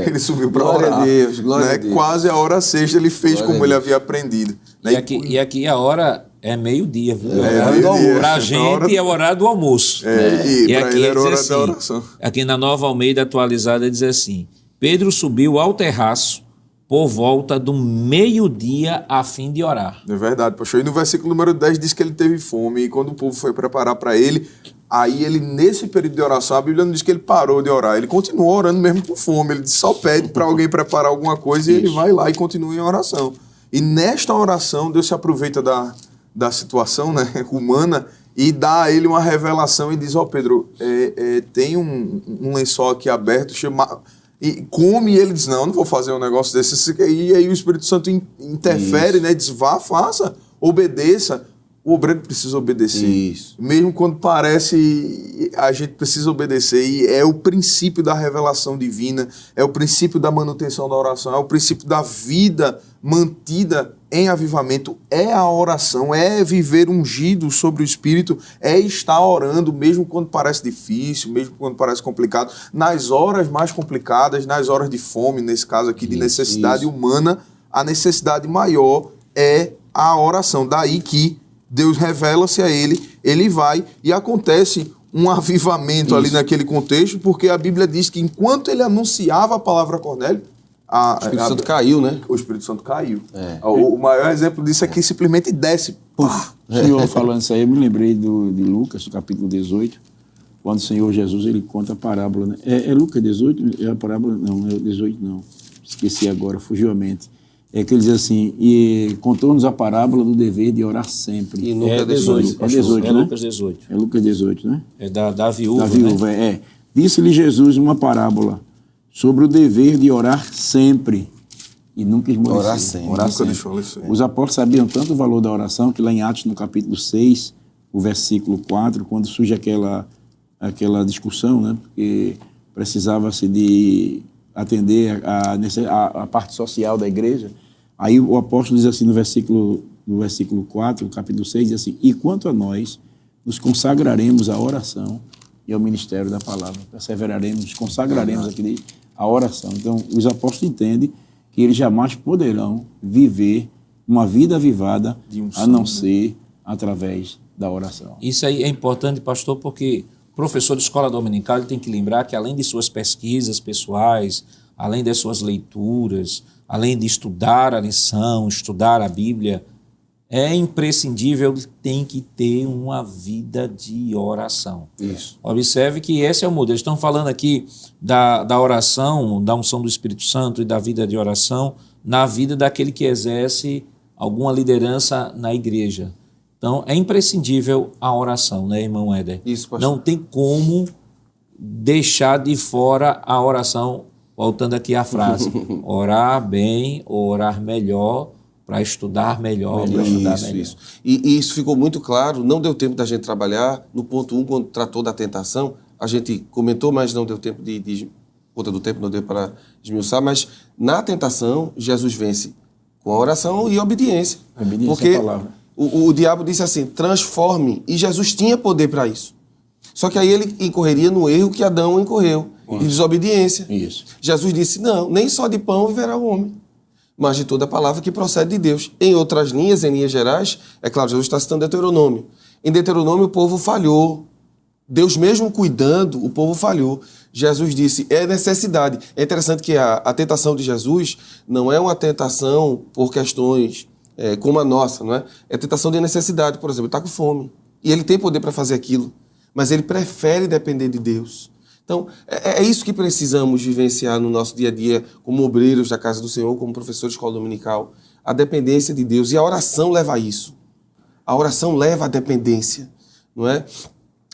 Ele subiu para
Glória
orar.
a Deus, glória
né?
a Deus.
Quase a hora sexta ele fez
Glória
como
a
ele
Deus.
havia aprendido. Né?
E aqui a hora é meio-dia, viu?
meio-dia.
Para a
Na
gente
hora-
é o horário do almoço.
E para
aqui
ele era
diz
hora
assim,
da oração.
aqui na Nova Almeida atualizada diz assim, Pedro subiu ao terraço por volta do meio-dia a fim de orar.
É verdade, pastor. E no versículo número 10 diz que ele teve fome e quando o povo foi preparar para ele, aí ele, nesse período de oração, a Bíblia não diz que ele parou de orar, ele continuou orando mesmo com fome, ele só pede para alguém preparar alguma coisa e ele vai lá e continua em oração. E nesta oração, Deus se aproveita da situação, né, humana e dá a ele uma revelação e diz, Pedro, tem um lençol aqui aberto, e come, e ele diz, não vou fazer um negócio desse. E aí o Espírito Santo interfere, né? Diz, vá, faça, obedeça. O obreiro precisa obedecer.
Isso.
Mesmo quando parece, a gente precisa obedecer. E é o princípio da revelação divina, é o princípio da manutenção da oração, é o princípio da vida mantida em avivamento. É a oração, é viver ungido sobre o Espírito, é estar orando, mesmo quando parece difícil, mesmo quando parece complicado, nas horas mais complicadas, nas horas de fome, nesse caso aqui, de necessidade humana, a necessidade maior é a oração. Daí que Deus revela-se a ele vai e acontece um avivamento ali naquele contexto, porque a Bíblia diz que enquanto ele anunciava a palavra a Cornélio,
O Espírito Santo caiu, né?
o Espírito Santo caiu. O maior exemplo disso é que simplesmente desce. Pá!
O Senhor falando isso aí, eu me lembrei de Lucas, no capítulo 18, quando o Senhor Jesus ele conta a parábola. Né? É Lucas 18? É a parábola? Não, é 18 não. Esqueci agora, fugiu a mente. É que ele diz assim, e contou-nos a parábola do dever de orar sempre.
E nunca
É
deixou
18,
É 18,
é
né?
Lucas 18.
É Lucas 18, né?
É da viúva,
Da viúva,
né?
Disse-lhe Jesus uma parábola sobre o dever de orar sempre e nunca esmorecer.
Orar sempre.
Orar
Nunca
sempre.
deixou isso aí.
Os apóstolos sabiam tanto o valor da oração que lá em Atos, no capítulo 6, o versículo 4, quando surge aquela discussão, né? Porque precisava-se de atender a parte social da igreja. Aí o apóstolo diz assim no versículo 4, capítulo 6, diz assim, e quanto a nós, nos consagraremos à oração e ao ministério da palavra. Perseveraremos, nos consagraremos aqui à oração. Então, os apóstolos entendem que eles jamais poderão viver uma vida avivada a não ser através da oração.
Isso aí é importante, pastor, porque o professor de escola dominical ele tem que lembrar que além de suas pesquisas pessoais, além das suas leituras, além de estudar a lição, estudar a Bíblia, é imprescindível, tem que ter uma vida de oração.
Isso.
Observe que esse é o modelo. Estão falando aqui da oração, da unção do Espírito Santo e da vida de oração na vida daquele que exerce alguma liderança na igreja. Então, é imprescindível a oração, né, irmão Éder?
Isso, pastor.
Não tem como deixar de fora a oração, voltando aqui à frase, orar bem ou orar melhor para estudar melhor, para estudar melhor.
Isso. E isso ficou muito claro, não deu tempo da gente trabalhar. No ponto 1, quando tratou da tentação, a gente comentou, mas não deu tempo conta do tempo, não deu para esmiuçar, mas na tentação, Jesus vence com a oração e a obediência.
A obediência
Porque
à palavra.
o diabo disse assim, transforme, e Jesus tinha poder para isso. Só que aí ele incorreria no erro que Adão incorreu, de desobediência.
Isso.
Jesus disse, não, nem só de pão viverá o homem, mas de toda palavra que procede de Deus. Em outras linhas, em linhas gerais, é claro, Jesus está citando Deuteronômio. Em Deuteronômio, o povo falhou. Deus mesmo cuidando, o povo falhou. Jesus disse, é necessidade. É interessante que a tentação de Jesus não é uma tentação por questões como a nossa, não é? É tentação de necessidade, por exemplo, ele está com fome. E ele tem poder para fazer aquilo, mas ele prefere depender de Deus. Então, é isso que precisamos vivenciar no nosso dia a dia, como obreiros da casa do Senhor, como professores de escola dominical. A dependência de Deus. E a oração leva a isso. A oração leva à dependência, não é?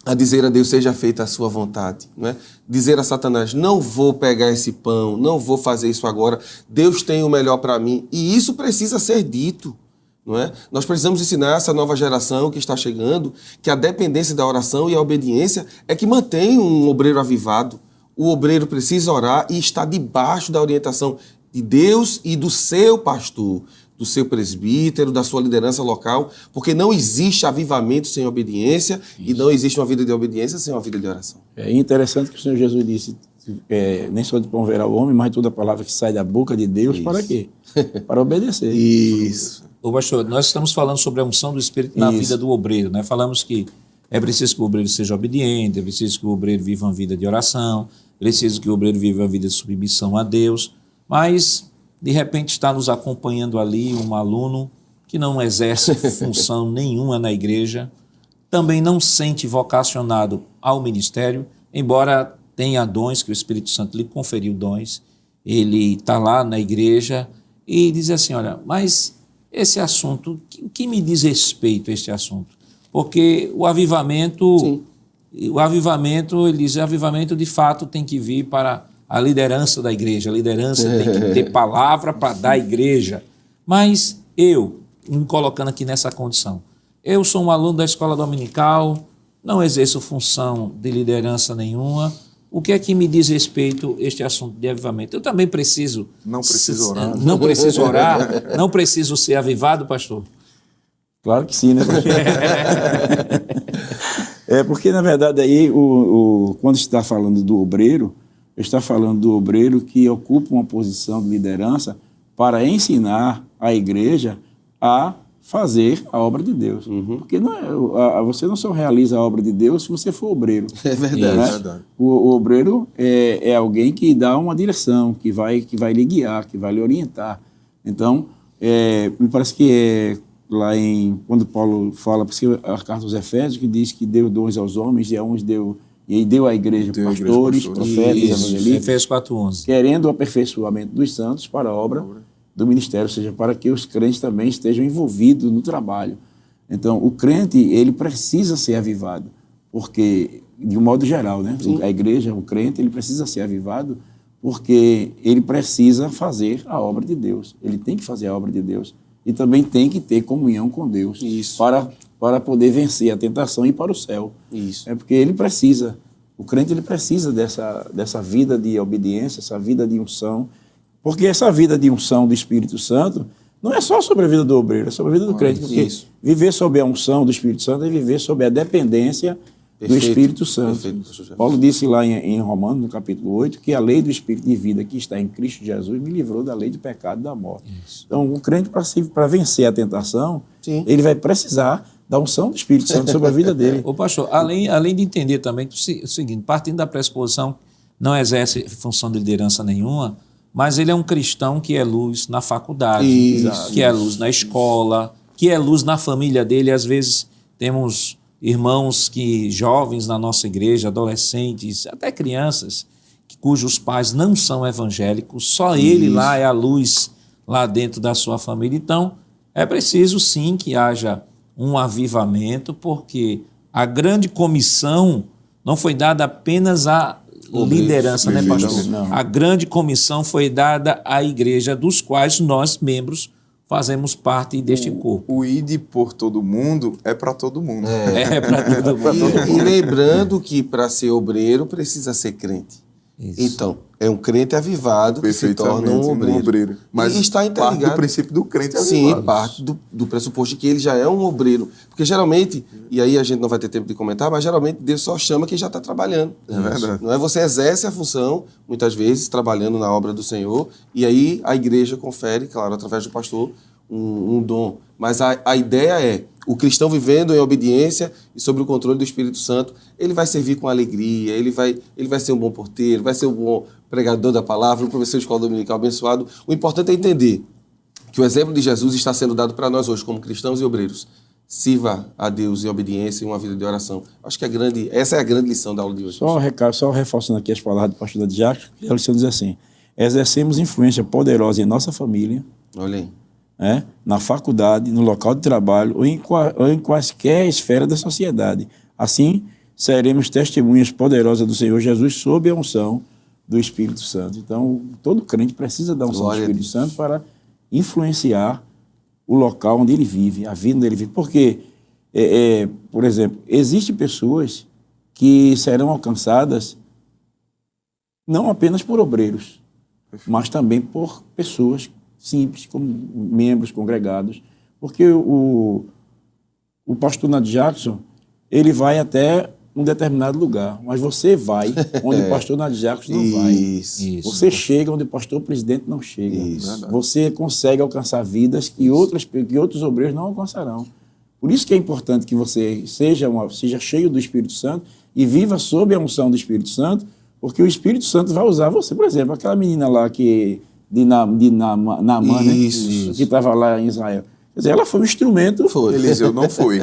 A dizer a Deus, seja feita a sua vontade, não é? Dizer a Satanás, não vou pegar esse pão, não vou fazer isso agora, Deus tem o melhor para mim. E isso precisa ser dito, não é? Nós precisamos ensinar essa nova geração que está chegando que a dependência da oração e a obediência é que mantém um obreiro avivado. O obreiro precisa orar e estar debaixo da orientação de Deus e do seu pastor, do seu presbítero, da sua liderança local, porque não existe avivamento sem obediência e não existe uma vida de obediência sem uma vida de oração.
É interessante que o Senhor Jesus disse, nem só de pão verá o homem, mas toda palavra que sai da boca de Deus, para quê? Para obedecer.
Isso.
Ô, pastor, nós estamos falando sobre a unção do Espírito na vida do obreiro, né? Falamos que é preciso que o obreiro seja obediente, é preciso que o obreiro viva uma vida de oração, é preciso que o obreiro viva uma vida de submissão a Deus, mas de repente está nos acompanhando ali um aluno que não exerce função nenhuma na igreja, também não sente vocacionado ao ministério, embora tenha dons que o Espírito Santo lhe conferiu dons, ele está lá na igreja e diz assim, olha, mas esse assunto, o que me diz respeito a este assunto? Porque o avivamento, ele diz, o avivamento de fato tem que vir para a liderança da igreja, a liderança tem que ter palavra para dar à igreja. Mas eu, me colocando aqui nessa condição, eu sou um aluno da escola dominical, não exerço função de liderança nenhuma, o que é que me diz respeito este assunto de avivamento? Eu também preciso...
Não preciso orar.
Não preciso orar, não preciso ser avivado, pastor?
Claro que sim, né? Porque, na verdade, aí, quando está falando do obreiro, está falando do obreiro que ocupa uma posição de liderança para ensinar a igreja a fazer a obra de Deus. Porque você não só realiza a obra de Deus se você for obreiro.
É verdade.
Né?
É verdade.
O obreiro é alguém que dá uma direção, que vai lhe guiar, que vai lhe orientar. Então, me parece que quando Paulo fala, porque a carta aos Efésios, que diz que deu dons aos homens e a uns deu à igreja pastores, profetas, evangelistas,
Efésios 4:11.
querendo o aperfeiçoamento dos santos para a obra do ministério, ou seja, para que os crentes também estejam envolvidos no trabalho. Então, o crente, ele precisa ser avivado, porque, de um modo geral, né? A igreja, o crente, ele precisa ser avivado porque ele precisa fazer a obra de Deus. Ele tem que fazer a obra de Deus e também tem que ter comunhão com Deus para poder vencer a tentação e ir para o céu.
Isso.
É porque o crente ele precisa dessa vida de obediência, essa vida de unção, porque essa vida de unção do Espírito Santo não é só sobre a vida do obreiro, é sobre a vida do crente, porque viver sob a unção do Espírito Santo é viver sob a dependência do Espírito Santo.
Perfeito.
Paulo disse lá em Romanos, no capítulo 8, que a lei do Espírito de vida que está em Cristo Jesus me livrou da lei do pecado e da morte. Isso. Então, o crente, para vencer a tentação, ele vai precisar da unção do Espírito Santo sobre a vida dele.
Ô pastor, além de entender também o seguinte, partindo da pressuposição, não exerce função de liderança nenhuma, mas ele é um cristão que é luz na faculdade, que é luz na escola, que é luz na família dele. Às vezes temos irmãos jovens na nossa igreja, adolescentes, até crianças, cujos pais não são evangélicos, só ele lá é a luz lá dentro da sua família. Então, é preciso sim que haja um avivamento, porque a grande comissão não foi dada apenas à liderança, né, pastor? Não. A grande comissão foi dada à igreja, dos quais nós, membros, fazemos parte deste corpo.
O ide por todo mundo é para todo mundo.
É para todo mundo.
E lembrando que para ser obreiro precisa ser crente. Isso. Então, é um crente avivado que se torna um obreiro.
Mas
está interligado.
Parte do princípio do crente avivado.
Sim, parte do pressuposto de que ele já é um obreiro. Porque geralmente, e aí a gente não vai ter tempo de comentar, mas geralmente Deus só chama quem já está trabalhando.
É verdade.
Não é? Você exerce a função, muitas vezes, trabalhando na obra do Senhor, e aí a igreja confere, claro, através do pastor, um dom. Mas a ideia é, o cristão vivendo em obediência e sob o controle do Espírito Santo, ele vai servir com alegria, ele vai ser um bom porteiro, vai ser um bom pregador da palavra, um professor de escola dominical abençoado. O importante é entender que o exemplo de Jesus está sendo dado para nós hoje, como cristãos e obreiros. Sirva a Deus em obediência e uma vida de oração. Acho que essa é a grande lição da aula de hoje.
Só reforçando aqui as palavras do pastor Jacques, a lição diz assim: exercemos influência poderosa em nossa família,
Olha aí.
Na faculdade, no local de trabalho ou em quaisquer esfera da sociedade. Assim, seremos testemunhas poderosas do Senhor Jesus sob a unção do Espírito Santo. Então, todo crente precisa da unção do Espírito Santo para influenciar o local onde ele vive, a vida onde ele vive. Porque, por exemplo, existem pessoas que serão alcançadas não apenas por obreiros, mas também por pessoas simples, como membros congregados. Porque o pastor Nath Jackson, ele vai até um determinado lugar, mas você vai onde o pastor Nath Jackson não vai.
Isso.
Você chega onde o pastor presidente não chega.
Isso.
Você consegue alcançar vidas que outros obreiros não alcançarão. Por isso que é importante que você seja cheio do Espírito Santo e viva sob a unção do Espírito Santo, porque o Espírito Santo vai usar você. Por exemplo, aquela menina lá de Naamã, né? Que estava lá em Israel. Quer dizer, ela foi um instrumento...
Eliseu não foi.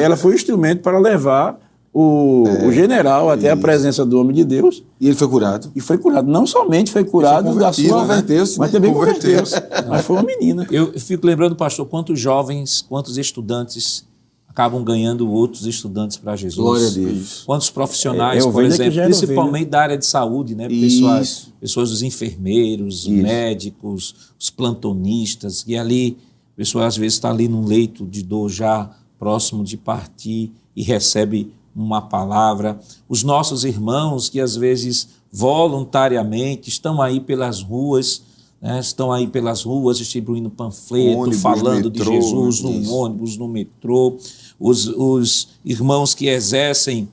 Ela foi um instrumento para levar o general até a presença do homem de Deus.
E ele foi curado.
E foi curado. Não somente foi curado da sua...
Converteu-se,
mas também converteu-se. Mas foi uma menina.
Eu fico lembrando, pastor, quantos jovens, quantos estudantes acabam ganhando outros estudantes para Jesus.
Glória a Deus.
Quantos profissionais, por exemplo, principalmente da área de saúde, né? Pessoas, os enfermeiros, os médicos, os plantonistas, e ali, a pessoa às vezes está ali num leito de dor já próximo de partir e recebe uma palavra. Os nossos irmãos que às vezes voluntariamente estão aí pelas ruas, né? Estão aí pelas ruas distribuindo panfleto, ônibus, falando metrô, de Jesus no ônibus, no metrô. Os irmãos que exercem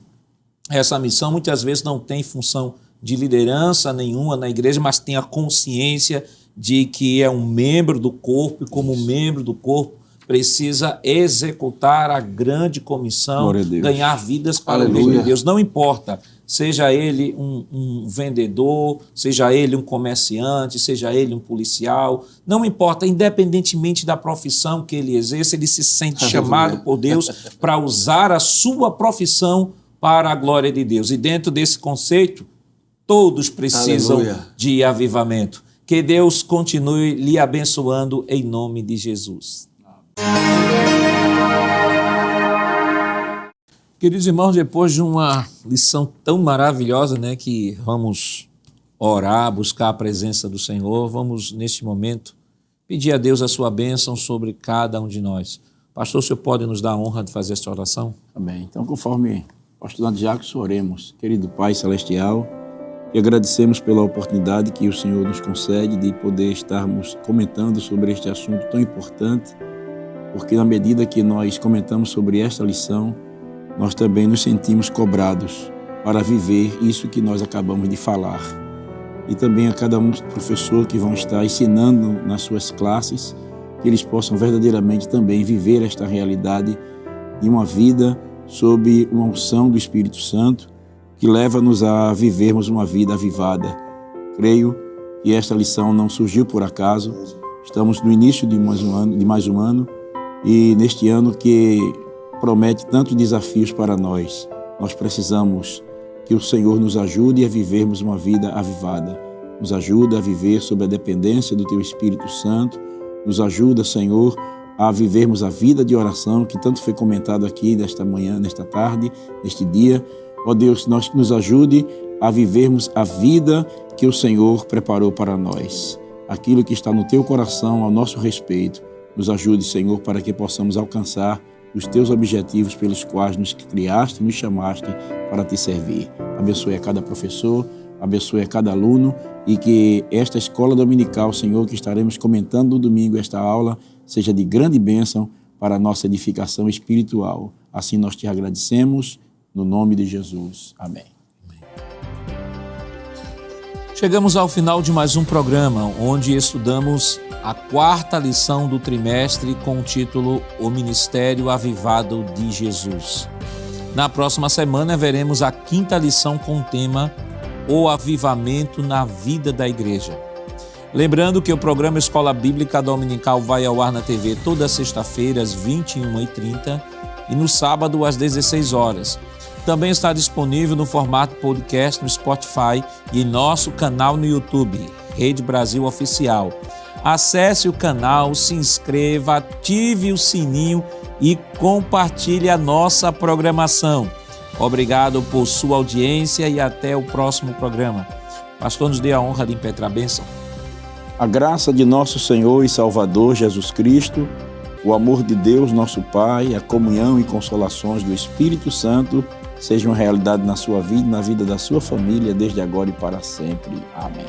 essa missão muitas vezes não têm função de liderança nenhuma na igreja, mas têm a consciência de que é um membro do corpo e como membro do corpo precisa executar a grande comissão, ganhar vidas para o reino de Deus. Não importa, seja ele um vendedor, seja ele um comerciante, seja ele um policial, não importa, independentemente da profissão que ele exerce, ele se sente chamado por Deus para usar a sua profissão para a glória de Deus. E dentro desse conceito, todos precisam de avivamento. Que Deus continue lhe abençoando em nome de Jesus. Queridos irmãos, depois de uma lição tão maravilhosa, né, que vamos orar, buscar a presença do Senhor, vamos neste momento pedir a Deus a sua bênção sobre cada um de nós. Pastor, o senhor pode nos dar a honra de fazer esta oração?
Amém. Então, conforme o pastor Jacques, oremos. Querido Pai Celestial, e agradecemos pela oportunidade que o Senhor nos concede de poder estarmos comentando sobre este assunto tão importante, porque na medida que nós comentamos sobre esta lição, nós também nos sentimos cobrados para viver isso que nós acabamos de falar. E também a cada um professor que vão estar ensinando nas suas classes, que eles possam verdadeiramente também viver esta realidade de uma vida sob uma unção do Espírito Santo, que leva-nos a vivermos uma vida avivada. Creio que esta lição não surgiu por acaso. Estamos no início de mais um ano, e neste ano que promete tantos desafios para nós, nós precisamos que o Senhor nos ajude a vivermos uma vida avivada. Nos ajuda a viver sob a dependência do Teu Espírito Santo. Nos ajuda, Senhor, a vivermos a vida de oração que tanto foi comentado aqui nesta manhã, nesta tarde, neste dia. Ó Deus, nos ajude a vivermos a vida que o Senhor preparou para nós. Aquilo que está no Teu coração ao nosso respeito. Nos ajude, Senhor, para que possamos alcançar os Teus objetivos pelos quais nos criaste e nos chamaste para Te servir. Abençoe a cada professor, abençoe a cada aluno, e que esta escola dominical, Senhor, que estaremos comentando no domingo, esta aula, seja de grande bênção para a nossa edificação espiritual. Assim nós Te agradecemos, no nome de Jesus. Amém.
Chegamos ao final de mais um programa, onde estudamos a 4ª lição do trimestre com o título O Ministério Avivado de Jesus. Na próxima semana veremos a 5ª lição com o tema O Avivamento na Vida da Igreja. Lembrando que o programa Escola Bíblica Dominical vai ao ar na TV toda sexta-feira às 21h30 e no sábado às 16 horas. Também está disponível no formato podcast no Spotify e em nosso canal no YouTube, Rede Brasil Oficial. Acesse o canal, se inscreva, ative o sininho e compartilhe a nossa programação. Obrigado por sua audiência e até o próximo programa. Pastor, nos dê a honra de impetrar a bênção.
A graça de nosso Senhor e Salvador Jesus Cristo, o amor de Deus, nosso Pai, a comunhão e consolações do Espírito Santo sejam realidade na sua vida e na vida da sua família, desde agora e para sempre. Amém.